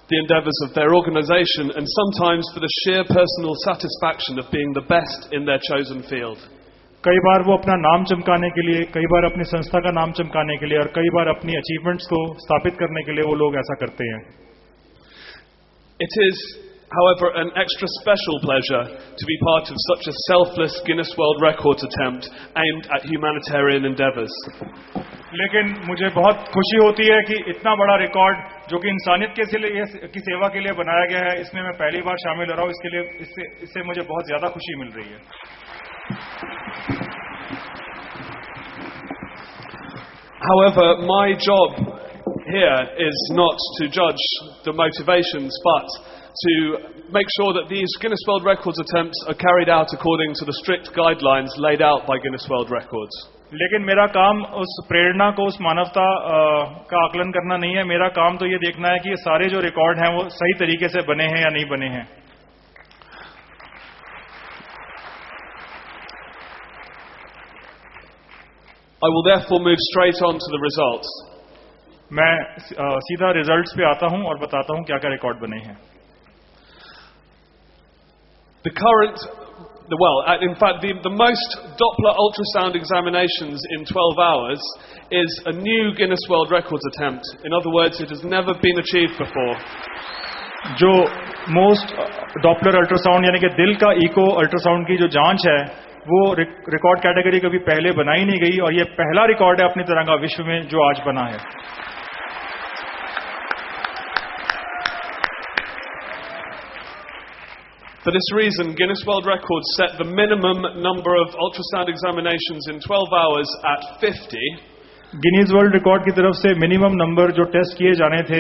S4: the endeavours of their organisation, and sometimes for the sheer personal satisfaction of being the best in their chosen field.
S5: कई बार वो अपना नाम चमकाने के लिए, कई बार अपनी संस्था का नाम चमकाने के लिए और कई बार अपनी अचीवमेंट्स को स्थापित करने के लिए वो लोग ऐसा करते हैं.
S4: It is, however, an extra special pleasure to be part of such a selfless Guinness World Records attempt aimed at humanitarian endeavours.
S5: लेकिन मुझे बहुत खुशी होती है कि इतना बड़ा रिकॉर्ड जो कि इंसानियत की सेवा के लिए बनाया गया है, इसमें मैं पहली बार शामिल हो रहा हूं. इसके लिए इससे मुझे बहुत ज्यादा खुशी मिल रही है.
S4: However, my job here is not to judge the motivations, but to make sure that these Guinness World Records attempts are carried out according to the strict guidelines laid out by Guinness World Records.
S5: लेकिन मेरा काम उस प्रेरणा को, उस मानवता का आकलन करना नहीं है. मेरा काम तो ये देखना है कि ये सारे जो रिकॉर्ड हैं वो सही तरीके से बने हैं या नहीं बने हैं.
S4: I will therefore move straight on to the results.
S5: मैं सीधा रिजल्ट्स पे आता हूं और बताता हूं क्या क्या रिकॉर्ड बने हैं.
S4: In fact, the most Doppler ultrasound examinations in 12 hours is a new Guinness World Records attempt. In other words, it has never been achieved before.
S5: जो मोस्ट डॉपलर अल्ट्रासाउंड यानी कि दिल का इको अल्ट्रासाउंड की जो जांच है वो रिकॉर्ड कैटेगरी कभी पहले बनाई नहीं गई और ये पहला रिकॉर्ड है अपनी तरह का विश्व में जो आज बना है.
S4: For this reason, Guinness World Records set the minimum number of ultrasound examinations in 12 hours at 50.
S5: Guinness world record की तरफ से मिनिमम नंबर जो टेस्ट किए जाने थे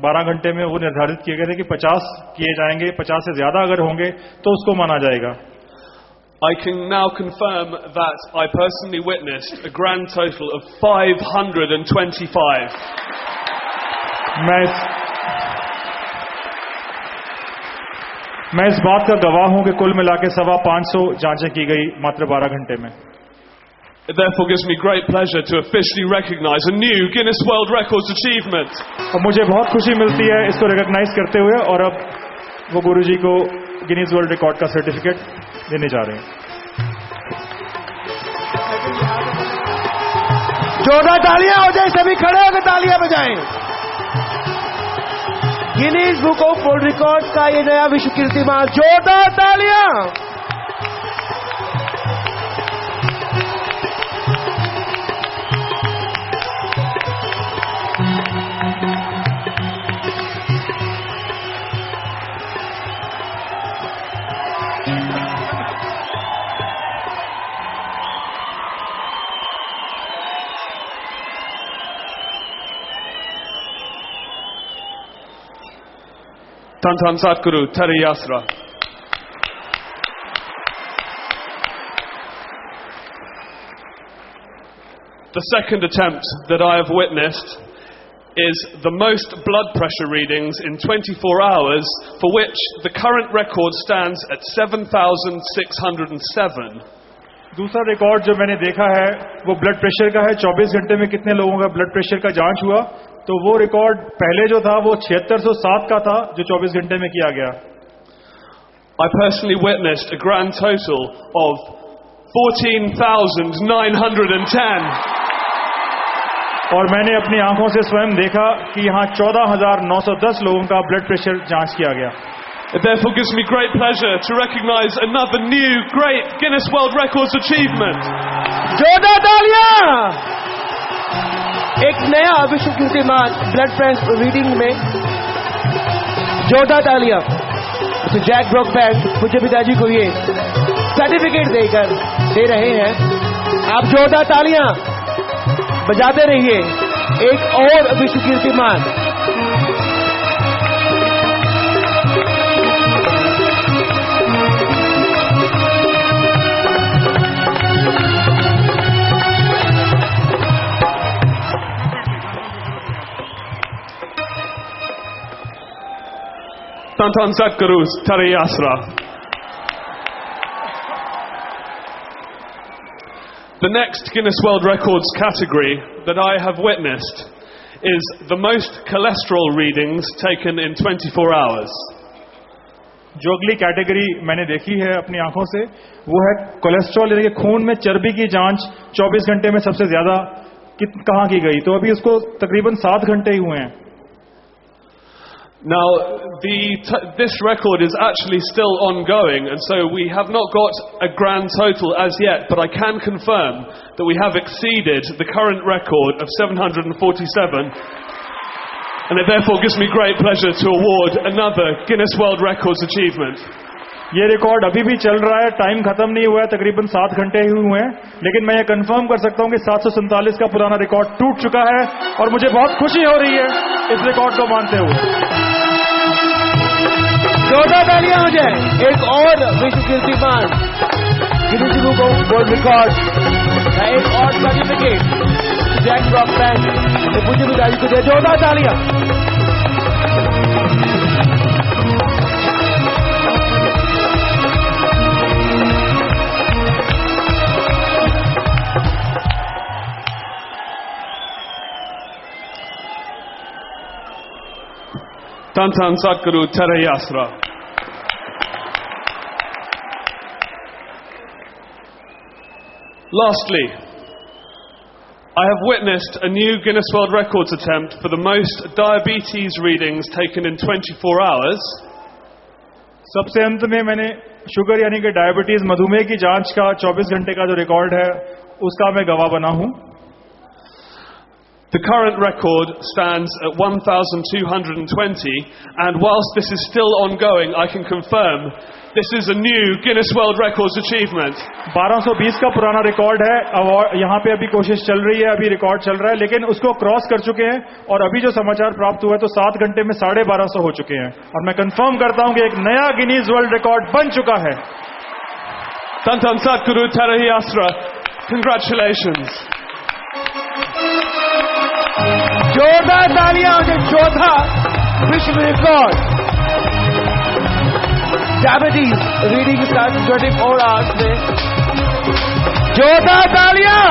S5: 12 घंटे में, वो निर्धारित किए गए थे कि 50 किए जाएंगे. 50 से ज्यादा अगर होंगे तो उसको माना जाएगा.
S4: I can now confirm that I personally witnessed a grand total of 525.
S5: मैं इस बात का गवाह हूं कि कुल मिला के 550 जांचें की गई मात्र 12 घंटे में.
S4: It therefore gives me great pleasure to officially recognize a new Guinness World Records achievement.
S5: और मुझे बहुत खुशी मिलती है इसको रिकॉग्नाइज करते हुए और अब वो गुरुजी को गिनीज वर्ल्ड रिकॉर्ड का सर्टिफिकेट देने जा रहे हैं.
S3: जोरदार तालियां हो जाए, सभी खड़े होकर तालियां बजाएं. Guinness book of world record का ये नया विश्व कीर्तिमान. जोरदार तालियां.
S4: Tantan Satguru Tari Yasra. The second attempt that I have witnessed is the most blood pressure readings in 24 hours, for which the current record stands at 7,607.
S5: दूसरा record जो मैंने देखा है वो ब्लड प्रेशर का है. 24 घंटे में कितने लोगों का ब्लड प्रेशर का जांच हुआ, तो वो रिकॉर्ड पहले जो था वो 7607 का था जो 24 घंटे में किया गया.
S4: I personally witnessed a grand total of 14,910.
S5: और मैंने अपनी आंखों से स्वयं देखा कि यहाँ 14,910 लोगों का ब्लड प्रेशर जांच किया गया.
S4: It therefore gives me great pleasure to recognize another new great Guinness World Records achievement.
S3: जोरदार तालियां. एक नया विश्व कीर्तिमान ब्लड प्रेशर रीडिंग में. जोरदार तालियां. मिस्टर जैक ब्रॉकबैंक पूज्य पिताजी को ये सर्टिफिकेट देकर दे रहे हैं. आप जोरदार तालियां बजाते रहिए. एक और विश्व कीर्तिमान.
S4: Tantan Satguru Tari Yasra. The next Guinness World Records category that I have witnessed is the most cholesterol readings taken in 24 hours.
S5: जो अगली कैटेगरी मैंने देखी है अपनी आंखों से वो है कोलेस्ट्रॉल, यानी कि खून में चर्बी की जांच 24 घंटे में सबसे ज्यादा कहां की गई, तो अभी उसको तकरीबन 7 घंटे ही हुए हैं।
S4: Now, this record is actually still ongoing, and so we have not got a grand total as yet, but I can confirm that we have exceeded the current record of 747, and it therefore gives me great pleasure to award another Guinness World Records achievement.
S5: ये record अभी भी चल रहा है, time खत्म नहीं हुआ है, तकरीबन 7 घंटे ही हुए हैं, लेकिन मैं ये कंफर्म कर सकता हूं कि 747 का पुराना रिकॉर्ड टूट चुका है और मुझे बहुत खुशी हो रही है इस रिकॉर्ड को मानते हुए।
S3: जोरदार तालियां हो जाए एक और विश्व कीर्तिमान Guinness book of world record का एक और सर्टिफिकेट जैक ब्रॉकबैंक ने पूज्य पिताजी को दिया। जोरदार तालियां।
S4: Tantan Sadhguru Terayasra. Lastly, I have witnessed a new Guinness World Records attempt for the most diabetes readings taken in 24 hours.
S5: सबसे अंत में मैंने शुगर यानी कि डायबिटीज मधुमेह की जांच का 24 घंटे का जो रिकॉर्ड है उसका मैं गवाह बना हूं।
S4: The current record stands at 1,220, and whilst this is still ongoing, I can confirm this is a new Guinness World Records achievement.
S5: 1220 का पुराना रिकॉर्ड है, यहाँ पे अभी कोशिश चल रही है, अभी रिकॉर्ड चल रहा है, लेकिन उसको क्रॉस कर चुके हैं और अभी जो समाचार प्राप्त हुआ है तो 7 घंटे में 1250 हो चुके हैं और मैं कंफर्म करता हूं कि एक नया गिनीज वर्ल्ड रिकॉर्ड बन चुका है।
S4: Tantan Sadhguru Terayasra, congratulations.
S3: जोरदार तालियां हो जाए चौथा विश्व record diabetes reading start 24 hours में। जोरदार तालियां।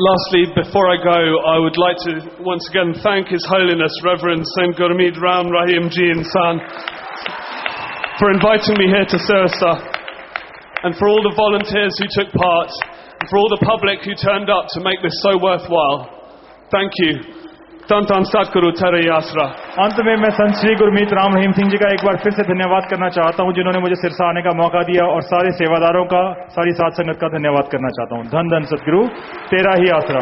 S4: Lastly, before I go, I would like to once again thank His Holiness Reverend Saint Gurmeet Ram Rahim Ji Insan for inviting me here to Sirsa, and for all the volunteers who took part, and for all the public who turned up to make this so worthwhile. Thank you. Tantan Sadhguru Terayasra.
S5: अंत में मैं संत श्री गुरमीत राम रहीम सिंह जी का एक बार फिर से धन्यवाद करना चाहता हूं जिन्होंने मुझे सिरसा आने का मौका दिया, और सारे सेवादारों का, सारी साध संगत का धन्यवाद करना चाहता हूं। धन धन सतगुरु, तेरा ही आसरा।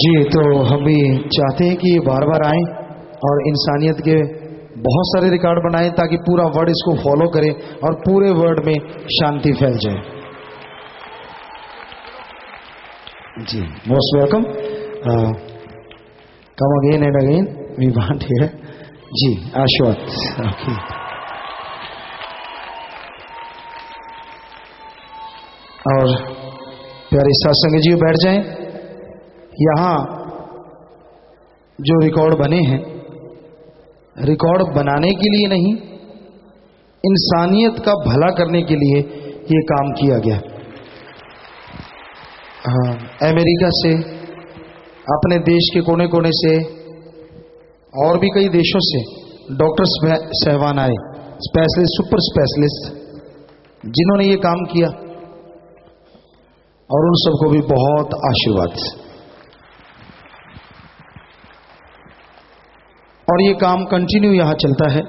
S2: जी, तो हम भी चाहते हैं कि बार बार आएं और इंसानियत के बहुत सारे रिकॉर्ड बनाएं ताकि पूरा वर्ल्ड इसको फॉलो करे और पूरे वर्ल्ड में शांति फैल जाए। जी, most welcome. Come again and again. We want here. जी, आशुवत। Okay. और प्यारे सत्संग जी बैठ जाएं। यहाँ जो रिकॉर्ड बने हैं, रिकॉर्ड बनाने के लिए नहीं, इंसानियत का भला करने के लिए ये काम किया गया। अमेरिका से, अपने देश के कोने कोने से और भी कई देशों से डॉक्टर सहवान आए, स्पेशलिस्ट, सुपर स्पेशलिस्ट, जिन्होंने ये काम किया, और उन सबको भी बहुत आशीर्वाद। और ये काम कंटिन्यू यहां चलता है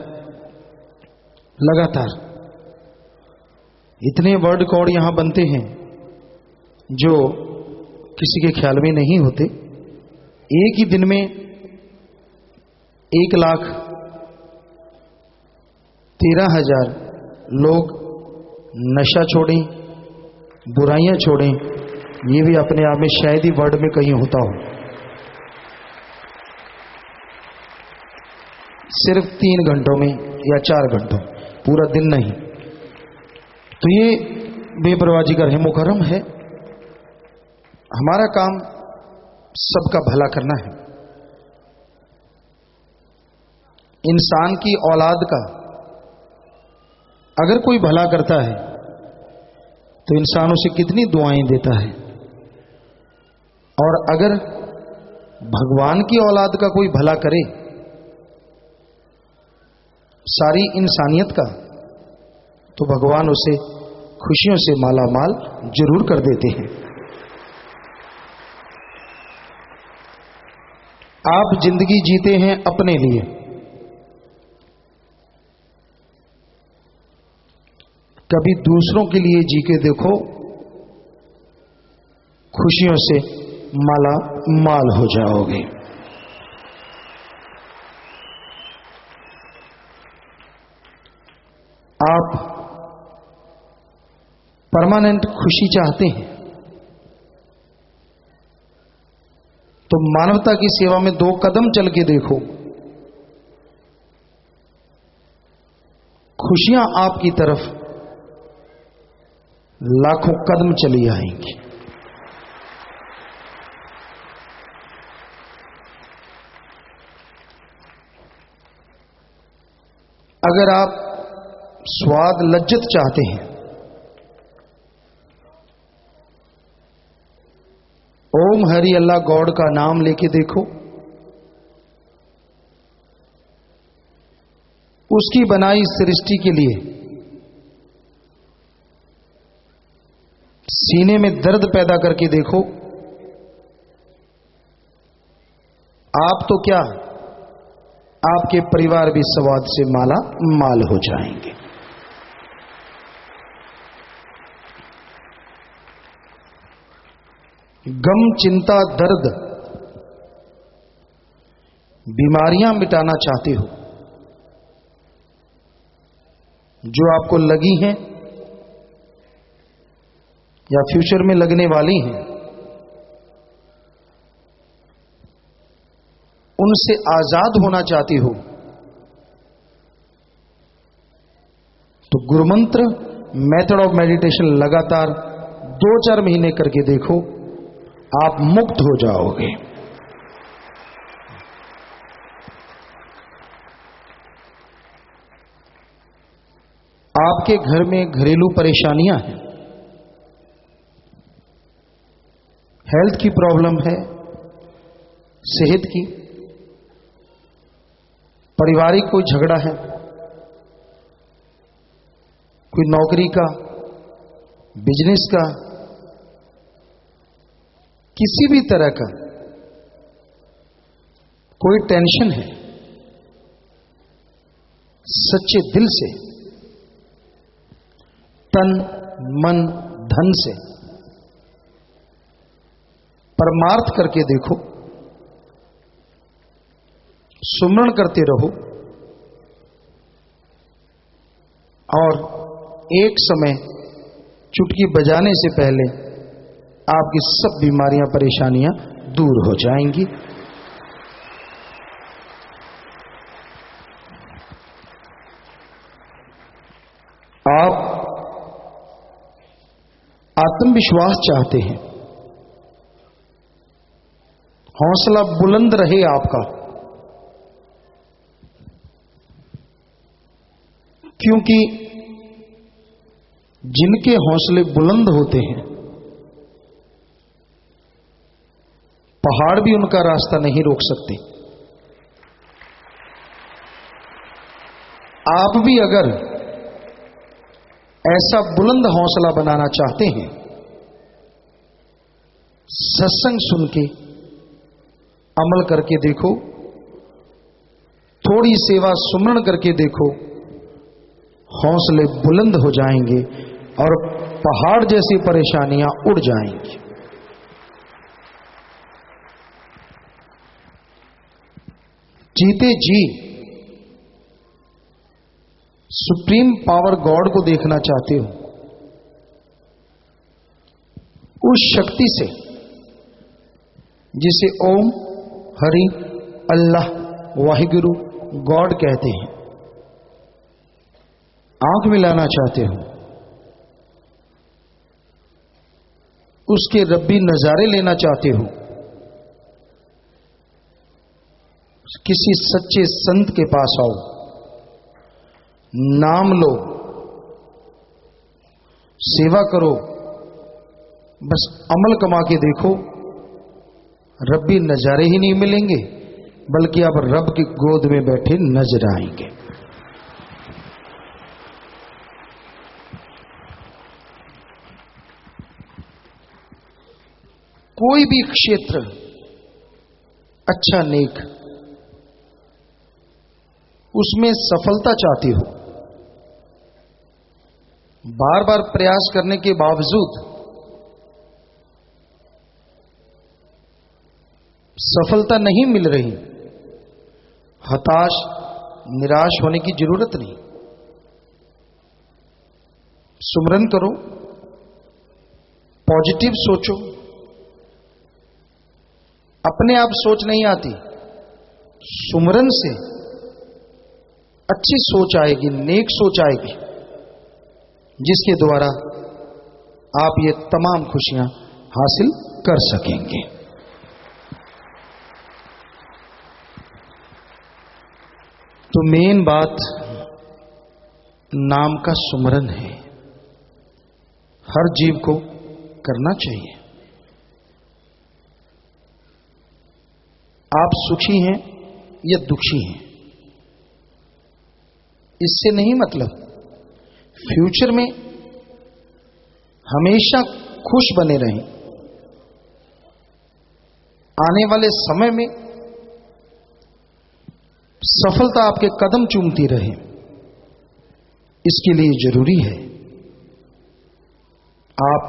S2: लगातार। इतने वर्ल्ड रिकॉर्ड यहां बनते हैं जो किसी के ख्याल में नहीं होते। एक ही दिन में 1,13,000 लोग नशा छोड़ें, बुराइयां छोड़ें, ये भी अपने आप में शायद ही वर्ल्ड में कहीं होता हो। सिर्फ 3 घंटों में या 4 घंटों, पूरा दिन नहीं। तो ये बेपरवाह का रहम करम है। हमारा काम सबका भला करना है। इंसान की औलाद का अगर कोई भला करता है तो इंसान उसे कितनी दुआएं देता है, और अगर भगवान की औलाद का कोई भला करे सारी इंसानियत का, तो भगवान उसे खुशियों से माला माल जरूर कर देते हैं। आप जिंदगी जीते हैं अपने लिए, कभी दूसरों के लिए जी के देखो, खुशियों से माला माल हो जाओगे। आप परमानेंट खुशी चाहते हैं तो मानवता की सेवा में 2 कदम चल के देखो, खुशियां आपकी तरफ लाखों कदम चली आएंगी। अगर आप स्वाद लज्जत चाहते हैं, ओम हरि अल्लाह गॉड का नाम लेके देखो, उसकी बनाई सृष्टि के लिए सीने में दर्द पैदा करके देखो। आप तो क्या, आपके परिवार भी स्वाद से माला माल हो जाएंगे। गम, चिंता, दर्द, बीमारियां मिटाना चाहते हो जो आपको लगी हैं या फ्यूचर में लगने वाली हैं, उनसे आजाद होना चाहती हो, तो गुरुमंत्र मेथड ऑफ मेडिटेशन लगातार 2-4 महीने करके देखो, आप मुक्त हो जाओगे। आपके घर में घरेलू परेशानियां हैं, हेल्थ की प्रॉब्लम है, सेहत की, पारिवारिक कोई झगड़ा है, कोई नौकरी का, बिजनेस का, किसी भी तरह का कोई टेंशन है, सच्चे दिल से, तन मन धन से परमार्थ करके देखो, सुमरण करते रहो, और एक समय चुटकी बजाने से पहले आपकी सब बीमारियां, परेशानियां दूर हो जाएंगी। आप आत्मविश्वास चाहते हैं, हौसला बुलंद रहे आपका, क्योंकि जिनके हौसले बुलंद होते हैं पहाड़ भी उनका रास्ता नहीं रोक सकते। आप भी अगर ऐसा बुलंद हौसला बनाना चाहते हैं, सत्संग सुन के अमल करके देखो, थोड़ी सेवा सुमरण करके देखो, हौसले बुलंद हो जाएंगे और पहाड़ जैसी परेशानियां उड़ जाएंगी। जीते जी सुप्रीम पावर गॉड को देखना चाहते हो, उस शक्ति से जिसे ओम, हरि, अल्लाह, वाहिगुरु, गॉड कहते हैं, आंख मिलाना चाहते हो, उसके रब्बी नजारे लेना चाहते हो, किसी सच्चे संत के पास आओ, नाम लो, सेवा करो, बस अमल कमा के देखो, रब्बी नजारे ही नहीं मिलेंगे बल्कि आप रब की गोद में बैठे नजर आएंगे। कोई भी क्षेत्र अच्छा नेक, उसमें सफलता चाहते हो, बार बार प्रयास करने के बावजूद सफलता नहीं मिल रही, हताश निराश होने की जरूरत नहीं। सुमरन करो, पॉजिटिव सोचो। अपने आप सोच नहीं आती, सुमरन से अच्छी सोच आएगी, नेक सोच आएगी, जिसके द्वारा आप ये तमाम खुशियां हासिल कर सकेंगे। तो मेन बात नाम का सुमरन है, हर जीव को करना चाहिए। आप सुखी हैं या दुखी हैं, इससे नहीं मतलब। फ्यूचर में हमेशा खुश बने रहें, आने वाले समय में सफलता आपके कदम चूमती रहे, इसके लिए जरूरी है आप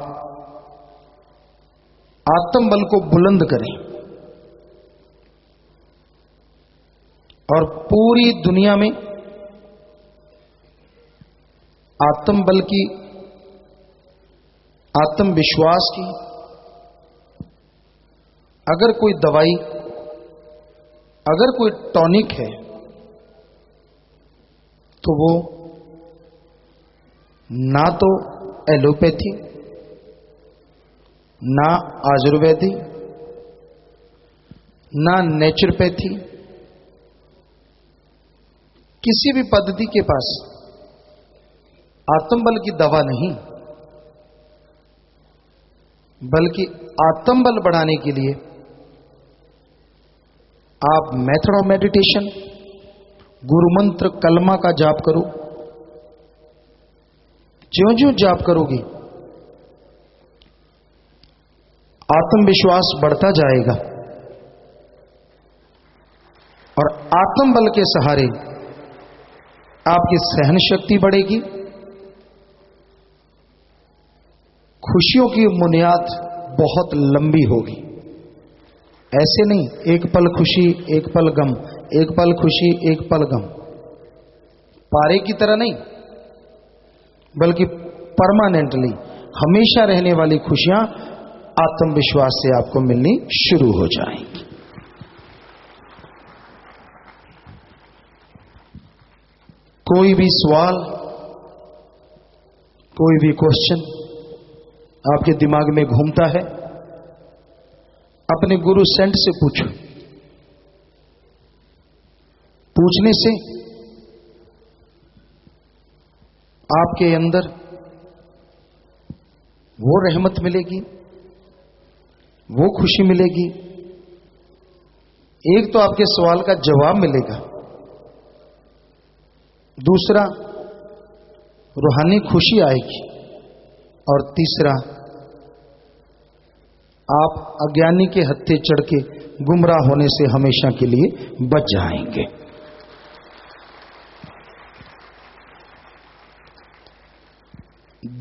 S2: आत्मबल को बुलंद करें और पूरी दुनिया में आत्मबल की, आत्मविश्वास की अगर कोई दवाई, अगर कोई टॉनिक है, तो वो ना तो एलोपैथी, ना आयुर्वेदी, ना नेचुरोपैथी, किसी भी पद्धति के पास आत्मबल की दवा नहीं, बल्कि आत्मबल बढ़ाने के लिए आप मेथड ऑफ मेडिटेशन, गुरु मंत्र, कलमा का जाप करो। ज्यों ज्यों जाप करोगे आत्मविश्वास बढ़ता जाएगा और आत्मबल के सहारे आपकी सहन शक्ति बढ़ेगी। खुशियों की बुनियाद बहुत लंबी होगी, ऐसे नहीं एक पल खुशी एक पल गम, एक पल खुशी एक पल गम, पारे की तरह नहीं, बल्कि परमानेंटली हमेशा रहने वाली खुशियां आत्मविश्वास से आपको मिलनी शुरू हो जाएंगी। कोई भी सवाल, कोई भी क्वेश्चन आपके दिमाग में घूमता है, अपने गुरु सेंट से पूछो। पूछने से आपके अंदर वो रहमत मिलेगी, वो खुशी मिलेगी। एक तो आपके सवाल का जवाब मिलेगा, दूसरा रूहानी खुशी आएगी, और तीसरा आप अज्ञानी के हत्थे चढ़ के गुमराह होने से हमेशा के लिए बच जाएंगे।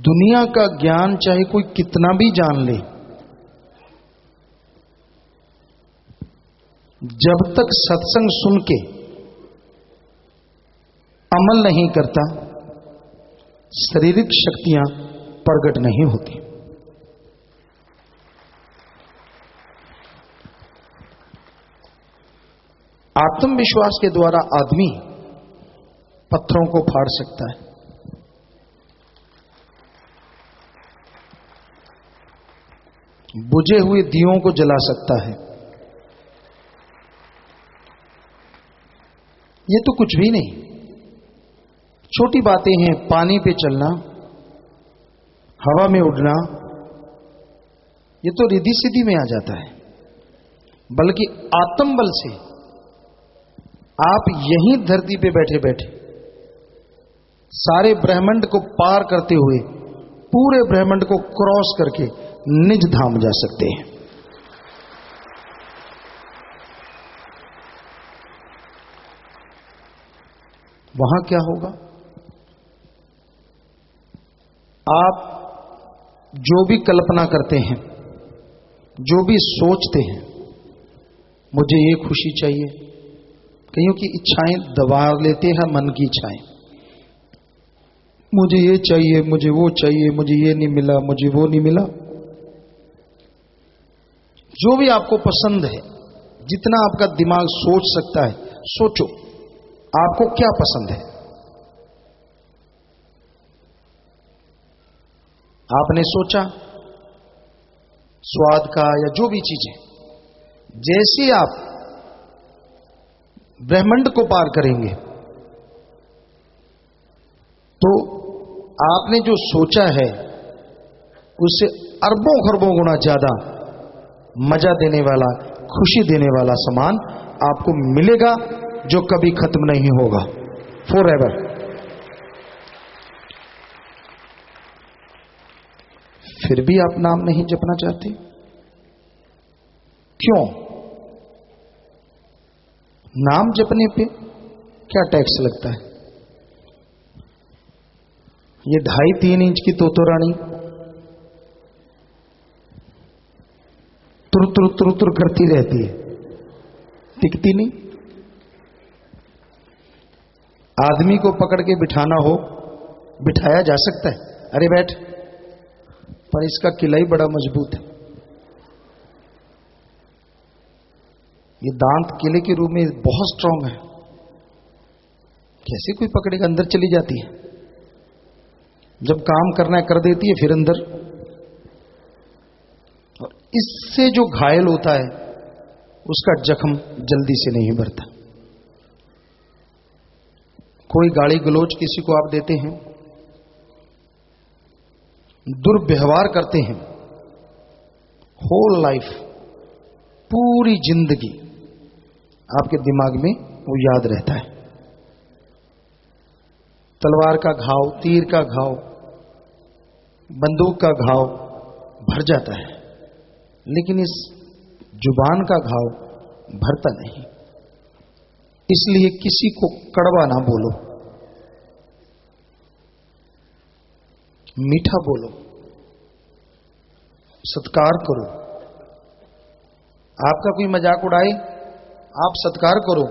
S2: दुनिया का ज्ञान चाहे कोई कितना भी जान ले, जब तक सत्संग सुन के अमल नहीं करता, शारीरिक शक्तियां प्रकट नहीं होती। आत्मविश्वास के द्वारा आदमी पत्थरों को फाड़ सकता है, बुझे हुए दियों को जला सकता है। ये तो कुछ भी नहीं, छोटी बातें हैं। पानी पे चलना, हवा में उड़ना, ये तो रिद्धि सिद्धि में आ जाता है। बल्कि आत्मबल से आप यहीं धरती पे बैठे बैठे सारे ब्रह्मांड को पार करते हुए पूरे ब्रह्मांड को क्रॉस करके निज धाम जा सकते हैं। वहां क्या होगा? आप जो भी कल्पना करते हैं, जो भी सोचते हैं, मुझे ये खुशी चाहिए, कईयों की इच्छाएं दबा लेते हैं, मन की इच्छाएं, मुझे ये चाहिए, मुझे वो चाहिए, मुझे ये नहीं मिला, मुझे वो नहीं मिला। जो भी आपको पसंद है, जितना आपका दिमाग सोच सकता है, सोचो आपको क्या पसंद है। आपने सोचा स्वाद का या जो भी चीजें, जैसे आप ब्रह्मांड को पार करेंगे तो आपने जो सोचा है उससे अरबों खरबों गुना ज्यादा मजा देने वाला, खुशी देने वाला सामान आपको मिलेगा, जो कभी खत्म नहीं होगा, फॉरएवर। फिर भी आप नाम नहीं जपना चाहते, क्यों? नाम जपने पे क्या टैक्स लगता है? ये 2.5-3 इंच की तोतो रानी तुर तुर तुर तुर करती रहती है, टिकती नहीं। आदमी को पकड़ के बिठाना हो, बिठाया जा सकता है, अरे बैठ, पर इसका किला ही बड़ा मजबूत है। ये दांत किले के रूप में बहुत स्ट्रांग है, कैसे कोई पकड़ेगा? अंदर चली जाती है, जब काम करना है कर देती है, फिर अंदर। और इससे जो घायल होता है उसका जख्म जल्दी से नहीं भरता। कोई गाली गलौज किसी को आप देते हैं, दुर्व्यवहार करते हैं, होल लाइफ, पूरी जिंदगी आपके दिमाग में वो याद रहता है। तलवार का घाव, तीर का घाव, बंदूक का घाव भर जाता है, लेकिन इस जुबान का घाव भरता नहीं। इसलिए किसी को कड़वा ना बोलो, मीठा बोलो, सत्कार करो। आपका कोई मजाक उड़ाए, आप सत्कार करो,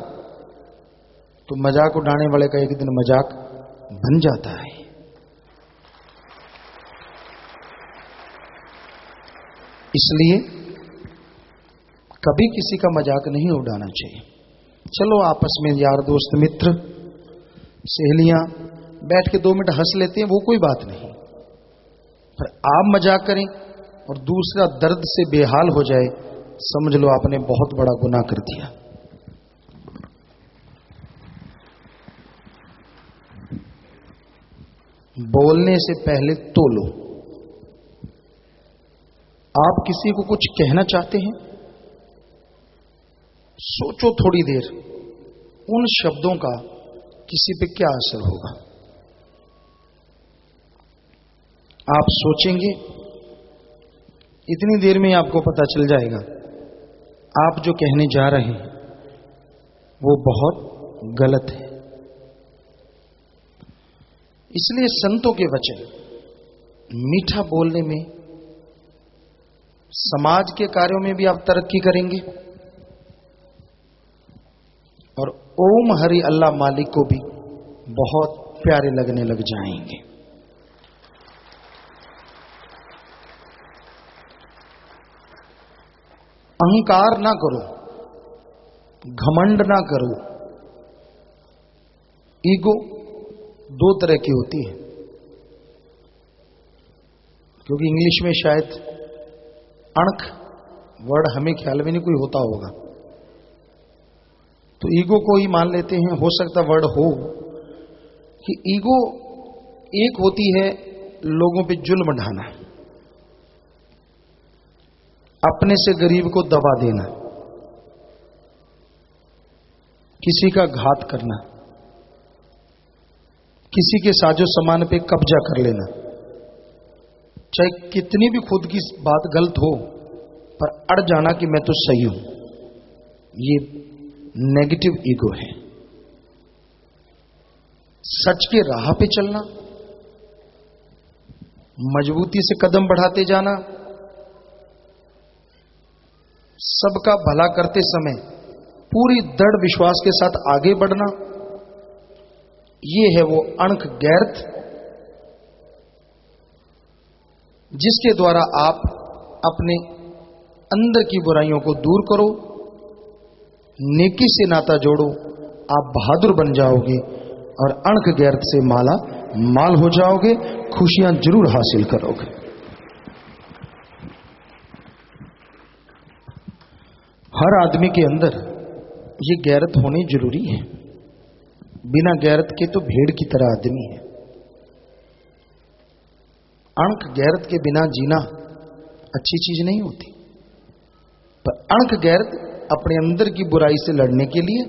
S2: तो मजाक उड़ाने वाले का एक दिन मजाक बन जाता है। इसलिए कभी किसी का मजाक नहीं उड़ाना चाहिए। चलो आपस में यार दोस्त मित्र सहेलियां बैठ के 2 मिनट हंस लेते हैं, वो कोई बात नहीं, पर आप मजाक करें और दूसरा दर्द से बेहाल हो जाए, समझ लो आपने बहुत बड़ा गुनाह कर दिया। बोलने से पहले तोलो। आप किसी को कुछ कहना चाहते हैं, सोचो थोड़ी देर, उन शब्दों का किसी पे क्या असर होगा। आप सोचेंगे, इतनी देर में आपको पता चल जाएगा आप जो कहने जा रहे हैं वो बहुत गलत है। इसलिए संतों के वचन मीठा बोलने में, समाज के कार्यों में भी आप तरक्की करेंगे और ओम हरि अल्लाह मालिक को भी बहुत प्यारे लगने लग जाएंगे। अहंकार ना करो, घमंड ना करो। ईगो दो तरह की होती है, क्योंकि इंग्लिश में शायद अणख वर्ड हमें ख्याल में नहीं कोई होता होगा, तो ईगो को ही मान लेते हैं। हो सकता वर्ड हो कि ईगो एक होती है लोगों पे जुल्म ढाना, अपने से गरीब को दबा देना, किसी का घात करना, किसी के साजो सामान पे कब्जा कर लेना, चाहे कितनी भी खुद की बात गलत हो पर अड़ जाना कि मैं तो सही हूं। ये नेगेटिव ईगो है। सच के राह पे चलना, मजबूती से कदम बढ़ाते जाना, सबका भला करते समय पूरी दृढ़ विश्वास के साथ आगे बढ़ना, यह है वो अणख गैरत जिसके द्वारा आप अपने अंदर की बुराइयों को दूर करो, नेकी से नाता जोड़ो, आप बहादुर बन जाओगे और अणख गैरत से माला माल हो जाओगे, खुशियां जरूर हासिल करोगे। हर आदमी के अंदर ये गैरत होनी जरूरी है। बिना गैरत के तो भेड़ की तरह आदमी है। अणख गैरत के बिना जीना अच्छी चीज नहीं होती, पर अणख गैरत अपने अंदर की बुराई से लड़ने के लिए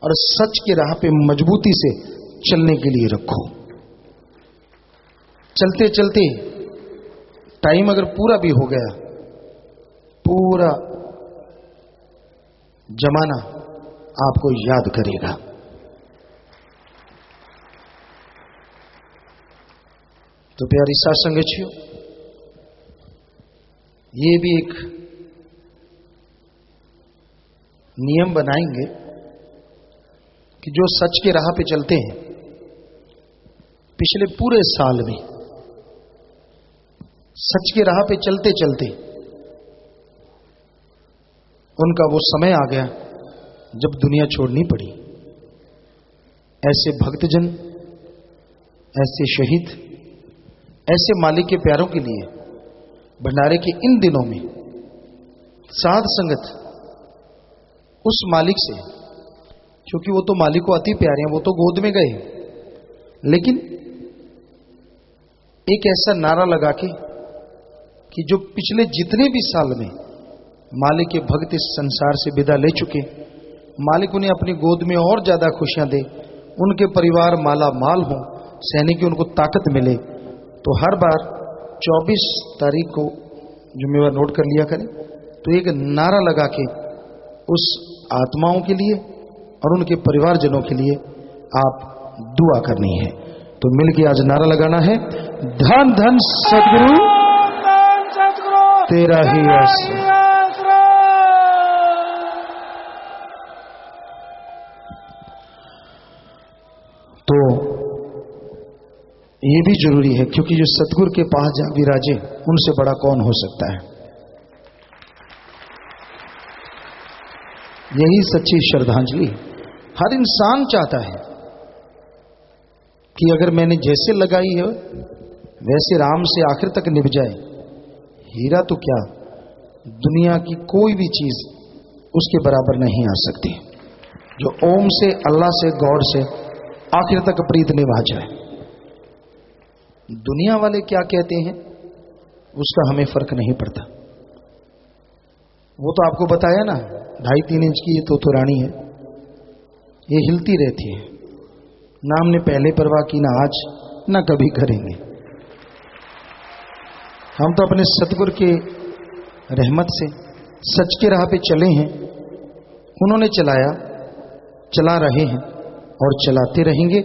S2: और सच के राह पे मजबूती से चलने के लिए रखो। चलते चलते टाइम अगर पूरा भी हो गया, पूरा जमाना आपको याद करेगा। तो प्यारी साथ संगतियों, ये भी एक नियम बनाएंगे कि जो सच के राह पे चलते हैं, पिछले पूरे साल में सच के राह पे चलते चलते उनका वो समय आ गया जब दुनिया छोड़नी पड़ी। ऐसे भक्तजन, ऐसे शहीद, ऐसे मालिक के प्यारों के लिए भंडारे के इन दिनों में साध संगत उस मालिक से, क्योंकि वो तो मालिक को अति प्यारे हैं, वो तो गोद में गए, लेकिन एक ऐसा नारा लगा के कि जो पिछले जितने भी साल में मालिक के भक्त इस संसार से विदा ले चुके, मालिक उन्हें अपनी गोद में और ज्यादा खुशियां दे, उनके परिवार माला माल हो, सैनिक उनको ताकत मिले। तो हर बार 24 तारीख को जुम्मेवार नोट कर लिया करें, तो एक नारा लगा के उस आत्माओं के लिए और उनके परिवारजनों के लिए आप दुआ करनी है। तो मिलके आज नारा लगाना है, धन धन सद्गुरु तेरा ही आसरा। तो ये भी जरूरी है, क्योंकि जो सतगुरु के पास जा विराजे, उनसे बड़ा कौन हो सकता है। यही सच्ची श्रद्धांजलि हर इंसान चाहता है कि अगर मैंने जैसे लगाई है वैसे राम से आखिर तक निभ जाए। हीरा तो क्या, दुनिया की कोई भी चीज उसके बराबर नहीं आ सकती जो ओम से, अल्लाह से, गॉड से आखिर तक प्रीत निभा जाए। दुनिया वाले क्या कहते हैं उसका हमें फर्क नहीं पड़ता। वो तो आपको बताया ना, 2.5-3 इंच की ये तो रानी है, ये हिलती रहती है ना। हमने पहले परवाह की, ना आज, ना कभी करेंगे। हम तो अपने सतगुरु के रहमत से सच के राह पे चले हैं। उन्होंने चलाया, चला रहे हैं और चलाते रहेंगे।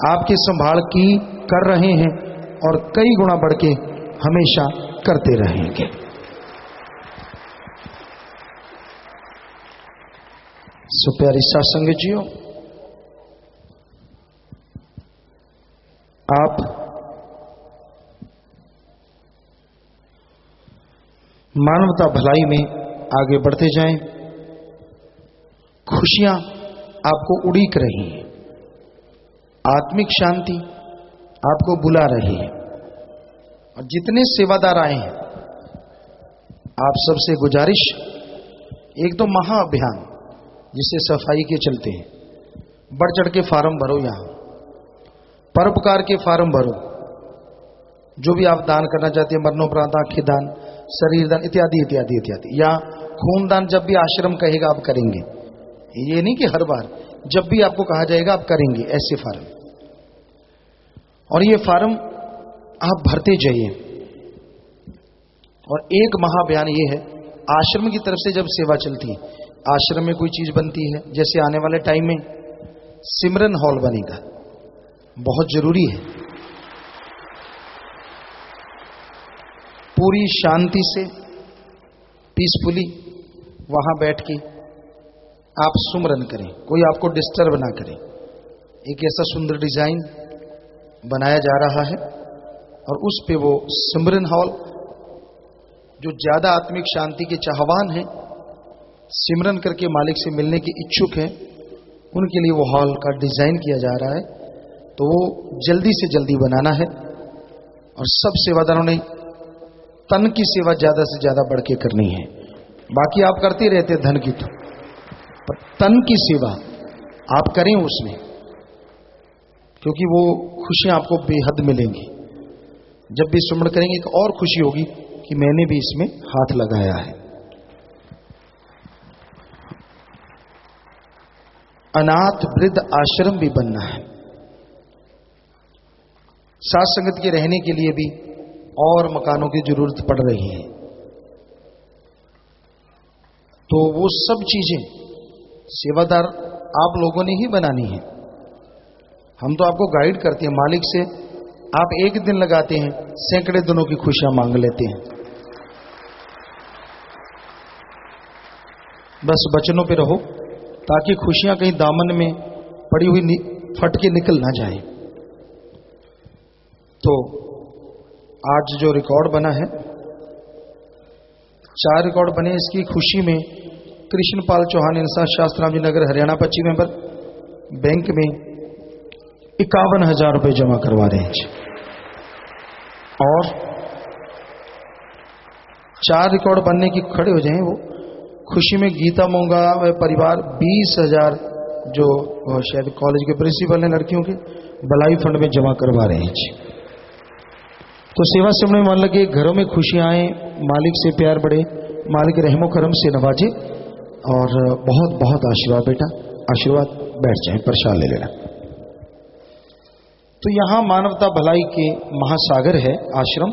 S2: आपकी संभाल की कर रहे हैं और कई गुना बढ़ के हमेशा करते रहेंगे। सो प्यारी साथ संगतियों, आप मानवता भलाई में आगे बढ़ते जाएं, खुशियां आपको उड़ीक रही हैं, आत्मिक शांति आपको बुला रही है। और जितने सेवादार आए हैं, आप सबसे गुजारिश, एक तो महाअभियान जिसे सफाई के चलते हैं, बढ़ चढ़ के फार्म भरो, यहां परोपकार के फार्म भरो, जो भी आप दान करना चाहते हैं, मरणोपरांत आंखें दान, शरीर दान इत्यादि इत्यादि इत्यादि, या खून दान, जब भी आश्रम कहेगा आप करेंगे। ये नहीं कि हर बार, जब भी आपको कहा जाएगा आप करेंगे ऐसे फार्म। और ये फार्म आप भरते जाइए। और एक महाअभियान ये है, आश्रम की तरफ से जब सेवा चलती है, आश्रम में कोई चीज बनती है, जैसे आने वाले टाइम में सिमरन हॉल बनेगा, बहुत जरूरी है। पूरी शांति से पीसफुली वहां बैठ के आप सुमरन करें, कोई आपको डिस्टर्ब ना करे। एक ऐसा सुंदर डिजाइन बनाया जा रहा है और उस पे वो सिमरन हॉल, जो ज्यादा आत्मिक शांति के चाहवान हैं, सिमरन करके मालिक से मिलने के इच्छुक हैं, उनके लिए वो हॉल का डिजाइन किया जा रहा है। तो वो जल्दी से जल्दी बनाना है। और सब सेवादारों ने तन की सेवा ज्यादा से ज्यादा बढ़ के करनी है। बाकी आप करते रहते धन की, तो पर तन की सेवा आप करें उसमें, क्योंकि वो खुशियां आपको बेहद मिलेंगी। जब भी सुमरण करेंगे एक और खुशी होगी कि मैंने भी इसमें हाथ लगाया है। अनाथ वृद्ध आश्रम भी बनना है। साथ संगत के रहने के लिए भी और मकानों की जरूरत पड़ रही है। तो वो सब चीजें सेवादार आप लोगों ने ही बनानी है। हम तो आपको गाइड करते हैं, मालिक से आप एक दिन लगाते हैं, सैकड़े दिनों की खुशियां मांग लेते हैं। बस वचनों पे रहो, ताकि खुशियां कहीं दामन में पड़ी हुई फट के निकल ना जाए। तो आज जो रिकॉर्ड बना है, 4 रिकॉर्ड बने, इसकी खुशी में कृष्णपाल चौहान इंसाफ शास्त्राम जी नगर हरियाणा 25 मेंबर बैंक में 51,000 रुपए जमा करवा रहे हैं। और 4 रिकॉर्ड बनने की खड़े हो जाएं, वो खुशी में गीता मोंगा व परिवार 20,000 जो शायद कॉलेज के प्रिंसिपल हैं लड़कियों के, भलाई फंड में जमा करवा रहे हैं। तो सेवा सिमरन में मन लगे, घरों में खुशियां आए, मालिक से प्यार बढ़े, मालिक रहमो करम से नवाजे, और बहुत बहुत आशीर्वाद। बेटा आशीर्वाद, बैठ जाए, प्रसाद ले लेना। तो यहां मानवता भलाई के महासागर है आश्रम।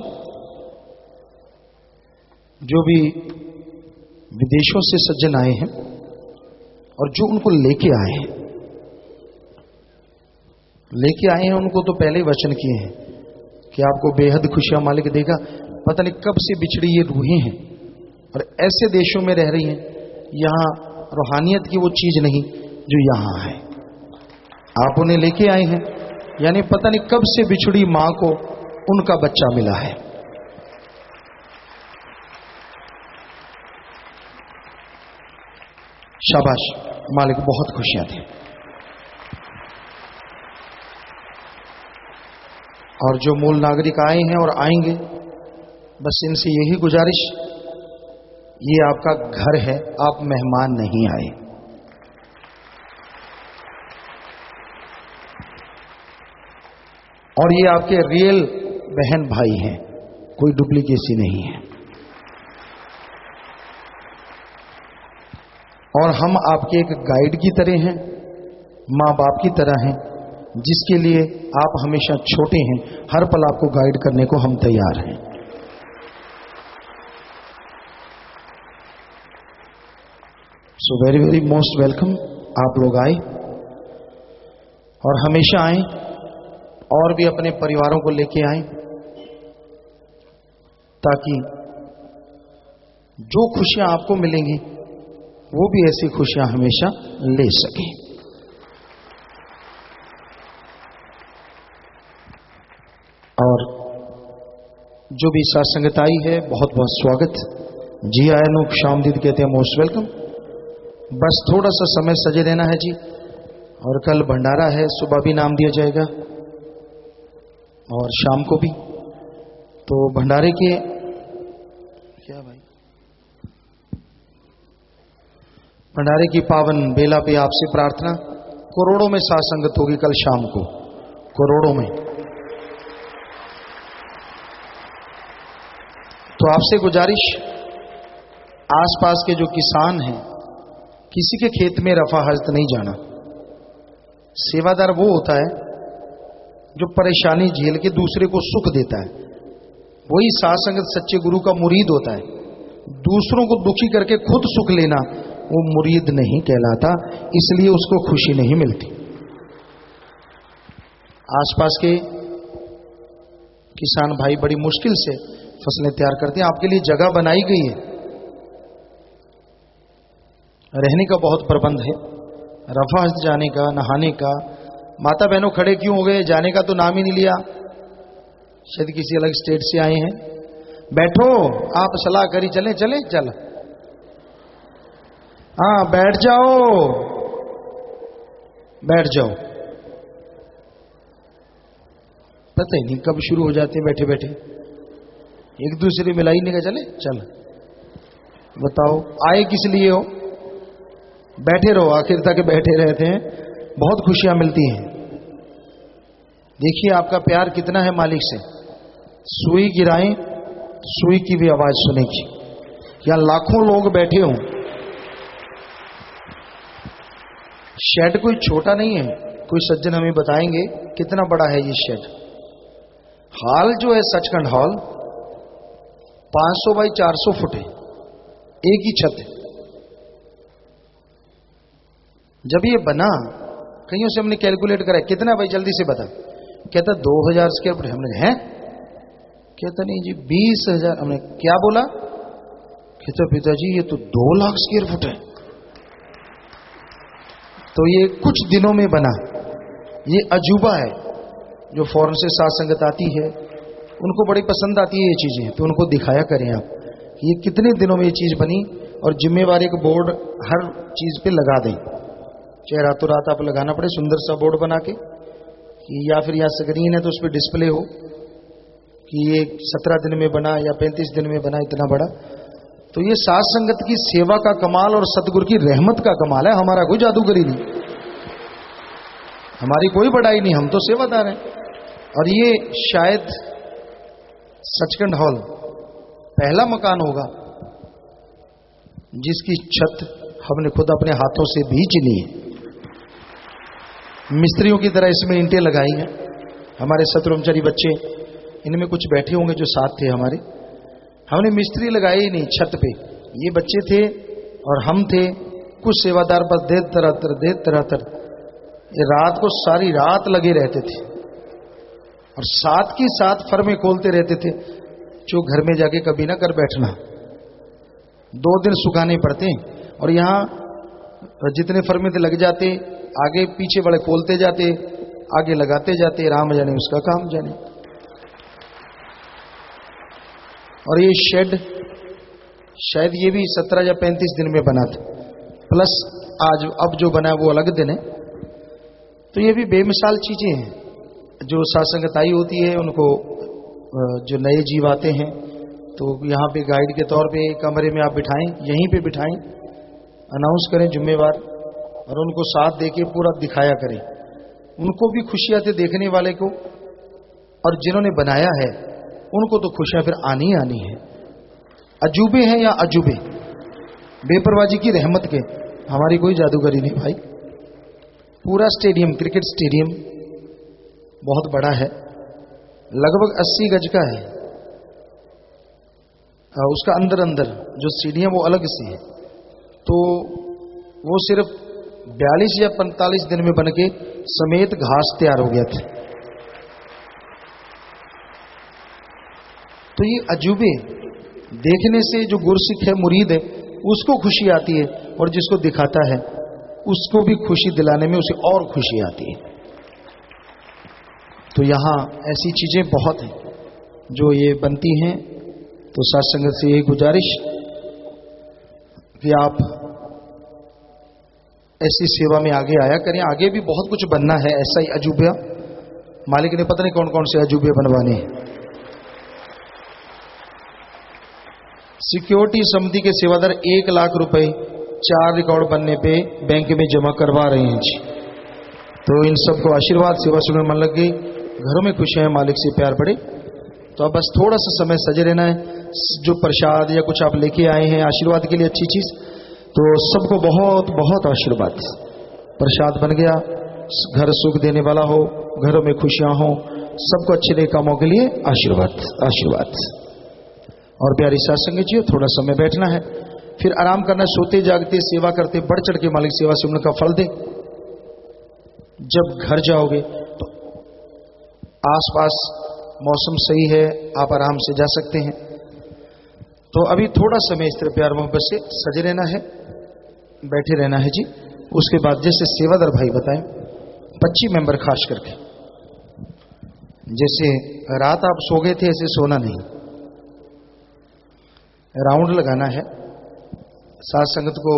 S2: जो भी विदेशों से सज्जन आए हैं और जो उनको लेके आए हैं, उनको तो पहले ही वचन किए हैं कि आपको बेहद खुशियां मालिक देगा। पता नहीं कब से बिछड़ी ये रूहें हैं और ऐसे देशों में रह रही हैं, यहां रूहानियत की वो चीज नहीं जो यहां है। आप उन्हें लेके आए हैं, यानी पता नहीं कब से बिछड़ी मां को उनका बच्चा मिला है। शाबाश, मालिक बहुत खुशियां थे। और जो मूल नागरिक आए हैं और आएंगे, बस इनसे यही गुजारिश, ये आपका घर है, आप मेहमान नहीं आए। और ये आपके रियल बहन भाई हैं, कोई डुप्लीकेसी नहीं है। और हम आपके एक गाइड की तरह हैं, मां बाप की तरह हैं, जिसके लिए आप हमेशा छोटे हैं, हर पल आपको गाइड करने को हम तैयार हैं। So very very most welcome. आप लोग आए और हमेशा आए, और भी अपने परिवारों को लेके आए, ताकि जो खुशियां आपको मिलेंगी वो भी ऐसी खुशियां हमेशा ले सकें। और जो भी सत्संगत आई है, बहुत बहुत स्वागत। जी आयनु शामदीद कहते हैं, मोस्ट वेलकम। बस थोड़ा सा समय सजे रहना है जी। और कल भंडारा है, सुबह भी नाम दिया जाएगा और शाम को भी। तो भंडारे के क्या भाई, भंडारे की पावन बेला पे आपसे प्रार्थना, करोड़ों में साथ संगत होगी कल शाम को, करोड़ों में। तो आपसे गुजारिश, आसपास के जो किसान हैं, किसी के खेत में रफा हस्त नहीं जाना। सेवादार वो होता है जो परेशानी झेल के दूसरे को सुख देता है, वही साथ संगत सच्चे गुरु का मुरीद होता है। दूसरों को दुखी करके खुद सुख लेना वो मुरीद नहीं कहलाता, इसलिए उसको खुशी नहीं मिलती। आसपास के किसान भाई बड़ी मुश्किल से फसलें तैयार करते हैं, आपके लिए जगह बनाई गई है, रहने का बहुत प्रबंध है, रफा हस्त जाने का, नहाने का। माता बहनों खड़े क्यों हो गए, जाने का तो नाम ही नहीं लिया, शायद किसी अलग स्टेट से आए हैं। बैठो, आप सलाह करी, चले चले चल, हाँ बैठ जाओ, बैठ जाओ। पता ही नहीं कब शुरू हो जाते हैं बैठे बैठे, एक दूसरे मिला ही नहीं का, चले चल। बताओ आए किस लिए हो, बैठे रहो, आखिर तक बैठे रहते हैं, बहुत खुशियां मिलती हैं। देखिए आपका प्यार कितना है मालिक से। सुई गिराएं, सुई की भी आवाज सुनेगी। यहां लाखों लोग बैठे हों, शेड कोई छोटा नहीं है, कोई सज्जन हमें बताएंगे कितना बड़ा है ये शेड। हॉल जो है सचखंड हॉल 500 बाई 400 फुट है, एक ही छत है। जब ये बना, कईयों से हमने कैलकुलेट करा, कितना भाई जल्दी से बता, कहता 2000 स्क्वायर फुट। हमने हैं, कहता नहीं जी 20,000। हमने क्या बोला, कहता पिताजी ये तो 2 लाख स्क्वायर फुट है। तो ये कुछ दिनों में बना, ये अजूबा है। जो फॉरेन से साथ संगत आती है उनको बड़ी पसंद आती है ये चीजें, तो उनको दिखाया करें आप ये कितने दिनों में ये चीज बनी। और जिम्मेवारी का बोर्ड हर चीज पे लगा दें, चाहे रातों रात आप लगाना पड़े, सुंदर सा बोर्ड बना के, कि या फिर यहाँ स्क्रीन है तो उस पर डिस्प्ले हो कि ये 17 दिन में बना या 35 दिन में बना, इतना बड़ा। तो ये साथ संगत की सेवा का कमाल और सतगुरु की रहमत का कमाल है, हमारा कोई जादूगरी नहीं, हमारी कोई बड़ाई नहीं, हम तो सेवादार हैं। और ये शायद सचखंड हॉल पहला मकान होगा जिसकी छत हमने खुद अपने हाथों से भी चुनी है। मिस्त्रियों की तरह इसमें ईंटें लगाई हैं। हमारे सतब्रह्मचारी बच्चे इनमें कुछ बैठे होंगे जो साथ थे हमारे, हमने मिस्त्री लगाई ही नहीं छत पे, ये बच्चे थे और हम थे, कुछ सेवादार बस देर तरह ये रात को सारी रात लगे रहते थे और साथ की साथ फर्मे खोलते रहते थे, जो घर में जाके कभी ना कर बैठना, 2 दिन सुखाने पड़ते। और यहां जितने फर्मे थे लग जाते, आगे पीछे बड़े खोलते जाते, आगे लगाते जाते, राम जाने उसका काम जाने। और ये शेड शायद ये भी 17 या 35 दिन में बना था, प्लस आज अब जो बना है वो अलग दिन है। तो ये भी बेमिसाल चीजें हैं जो सत्संगत आई होती है। उनको जो नए जीव आते हैं तो यहाँ पे गाइड के तौर पे कमरे में आप बिठाएं, यहीं पे बिठाएं, अनाउंस करें जिम्मेवार, और उनको साथ देके पूरा दिखाया करें। उनको भी खुशियां थे देखने वाले को, और जिन्होंने बनाया है उनको तो खुशियां फिर आनी ही आनी है। अजूबे हैं या अजूबे, बेपरवाजी की रहमत के, हमारी कोई जादूगरी नहीं भाई। पूरा स्टेडियम, क्रिकेट स्टेडियम बहुत बड़ा है, लगभग 80 गज का है। उसका अंदर जो स्टेडियम वो अलग से है, तो वो सिर्फ 42 या 45 दिन में बनके समेत घास तैयार हो गया था। तो ये अजूबे देखने से जो गुरसिख है, मुरीद है, उसको खुशी आती है, और जिसको दिखाता है उसको भी खुशी दिलाने में उसे और खुशी आती है। तो यहां ऐसी चीजें बहुत हैं जो ये बनती हैं। तो सत्संगत से यही गुजारिश कि आप ऐसी सेवा में आगे आया करें। आगे भी बहुत कुछ बनना है, ऐसा ही अजूबा मालिक ने पता नहीं कौन कौन से अजूबे बनवाने हैं। सिक्योरिटी समिति के सेवादार 1 लाख रुपए 4 रिकॉर्ड बनने पे बैंक में जमा करवा रहे हैं जी। तो इन सबको आशीर्वाद, सेवा सुनने मन लग गई, घरों में खुशियां हैं, मालिक से प्यार बढ़े। तो अब बस थोड़ा सा समय सजे रहना है। जो प्रसाद या कुछ आप लेके आए हैं आशीर्वाद के लिए अच्छी चीज, तो सबको बहुत बहुत आशीर्वाद। प्रसाद बन गया, घर सुख देने वाला हो, घरों में खुशियां हो, सबको अच्छे नए कामों के लिए आशीर्वाद आशीर्वाद। और प्यारी साथ संगत जी, थोड़ा समय बैठना है, फिर आराम करना है। सोते जागते सेवा करते बढ़ चढ़ के मालिक सेवा से उनका फल दे। जब घर जाओगे तो आसपास मौसम सही है, आप आराम से जा सकते हैं। तो अभी थोड़ा समय इस तरह प्यार मोहब्बत से सजे रहना है, बैठे रहना है जी। उसके बाद जैसे सेवादार भाई बताएं, 25 मेंबर खास करके, जैसे रात आप सो गए थे ऐसे सोना नहीं, राउंड लगाना है। साथ संगत को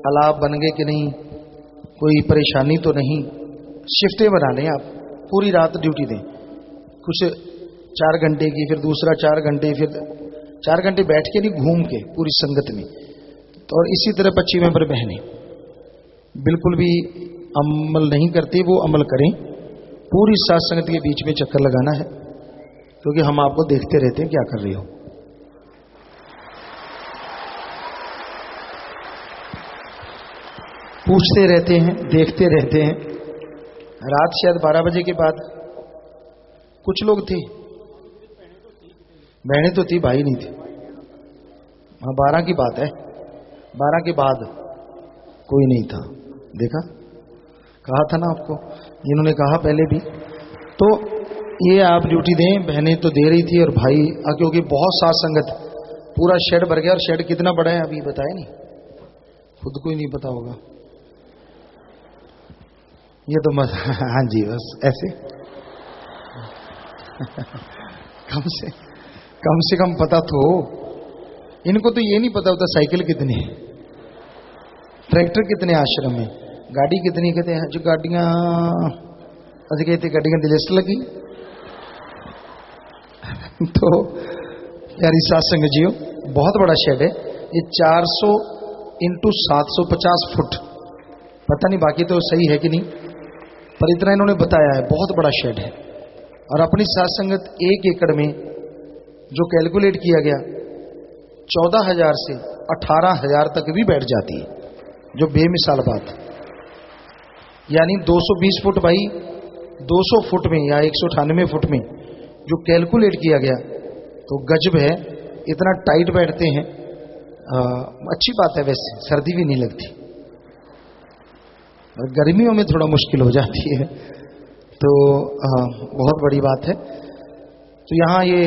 S2: अलाप बन गए कि नहीं, कोई परेशानी तो नहीं, शिफ्टें बना लें आप, पूरी रात ड्यूटी दें। कुछ 4 घंटे की, फिर दूसरा 4 घंटे, फिर 4 घंटे बैठ के नहीं, घूम के पूरी संगत में। तो और इसी तरह 25 मेंबर बहनें बिल्कुल भी अमल नहीं करती, वो अमल करें। पूरी साथ संगत के बीच में चक्कर लगाना है, क्योंकि हम आपको देखते रहते हैं क्या कर रही हो। पूछते रहते हैं, देखते रहते हैं। रात शायद 12 बजे के बाद कुछ लोग थे, बहनें तो थी, भाई नहीं थे। हाँ 12 की बात है, 12 के बाद कोई नहीं था। देखा, कहा था ना आपको, इन्होंने कहा पहले भी। तो ये आप ड्यूटी दें, बहनें तो दे रही थी और भाई, क्योंकि बहुत साथ संगत, पूरा शेड भर गया। और शेड कितना बड़ा है अभी बताया नहीं, खुद को ही नहीं पता होगा ये तो मत। हाँ जी, बस ऐसे कम से कम पता तो हो। इनको तो ये नहीं पता होता साइकिल कितनी है, ट्रैक्टर कितने आश्रम में, गाड़ी कितनी, कहते हैं जो गाड़ियां अभी कहते गाड़ियां दिलचस्प लगी। तो यार इस सत्संग जियो, बहुत बड़ा शेड है ये, 400 इंटू 750 फुट, पता नहीं बाकी तो सही है कि नहीं, पर इतना इन्होंने बताया है, बहुत बड़ा शेड है। और अपनी साथ संगत 1 एकड़ में जो कैलकुलेट किया गया 14,000 से 18,000 तक भी बैठ जाती है, जो बेमिसाल बात। यानी 220 फुट बाई 200 फुट में या 198 फुट में जो कैलकुलेट किया गया, तो गजब है। इतना टाइट बैठते हैं, अच्छी बात है। वैसे सर्दी भी नहीं लगती, गर्मियों में थोड़ा मुश्किल हो जाती है, तो बहुत बड़ी बात है। तो यहाँ ये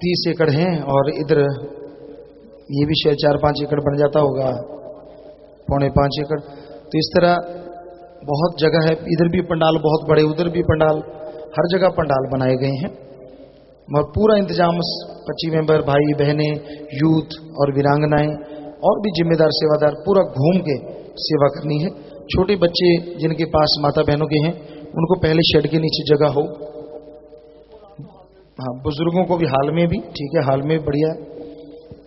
S2: 30 एकड़ हैं और इधर ये भी शायद 4-5 एकड़ बन जाता होगा, 4.25 एकड़। तो इस तरह बहुत जगह है, इधर भी पंडाल बहुत बड़े, उधर भी पंडाल, हर जगह पंडाल बनाए गए हैं। और पूरा इंतजाम 25 मेंबर भाई बहनें, यूथ और वीरांगनाएं और भी जिम्मेदार सेवादार पूरा घूम के सेवा करनी है। छोटे बच्चे जिनके पास माता बहनों के हैं, उनको पहले शेड के नीचे जगह हो। हाँ, बुजुर्गों को भी हाल में भी ठीक है, हाल में बढ़िया।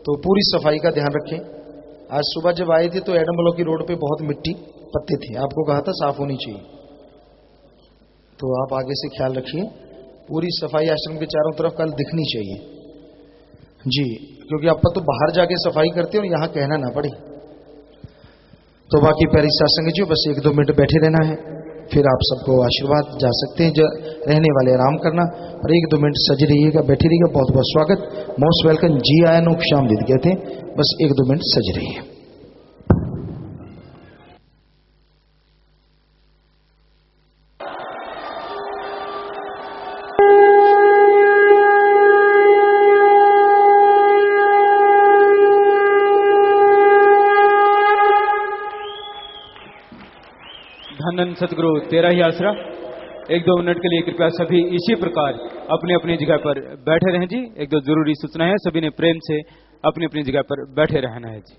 S2: तो पूरी सफाई का ध्यान रखें। आज सुबह जब आए थे तो एडम ब्लॉक की रोड पे बहुत मिट्टी पत्ते थे, आपको कहा था साफ होनी चाहिए, तो आप आगे से ख्याल रखिए। पूरी सफाई आश्रम के चारों तरफ कल दिखनी चाहिए जी, क्योंकि आप तो बाहर जाके सफाई करते हो और यहाँ कहना ना पड़े। तो बाकी प्यारी सत्संग जी, बस 1-2 मिनट बैठे रहना है, फिर आप सबको आशीर्वाद जा सकते हैं। जो रहने वाले आराम करना, और 1-2 मिनट सज रहिएगा, बैठे रहिएगा। बहुत बहुत स्वागत, मोस्ट वेलकम। जी आया नो शाम दीद कहते हैं, बस 1-2 मिनट सज रहिए।
S6: धन सतगुरु तेरा ही आसरा। 1-2 मिनट के लिए कृपया सभी इसी प्रकार अपनी अपनी जगह पर बैठे रहें जी। 1-2 जरूरी सूचना है, सभी ने प्रेम से अपनी अपनी जगह पर बैठे रहना है जी।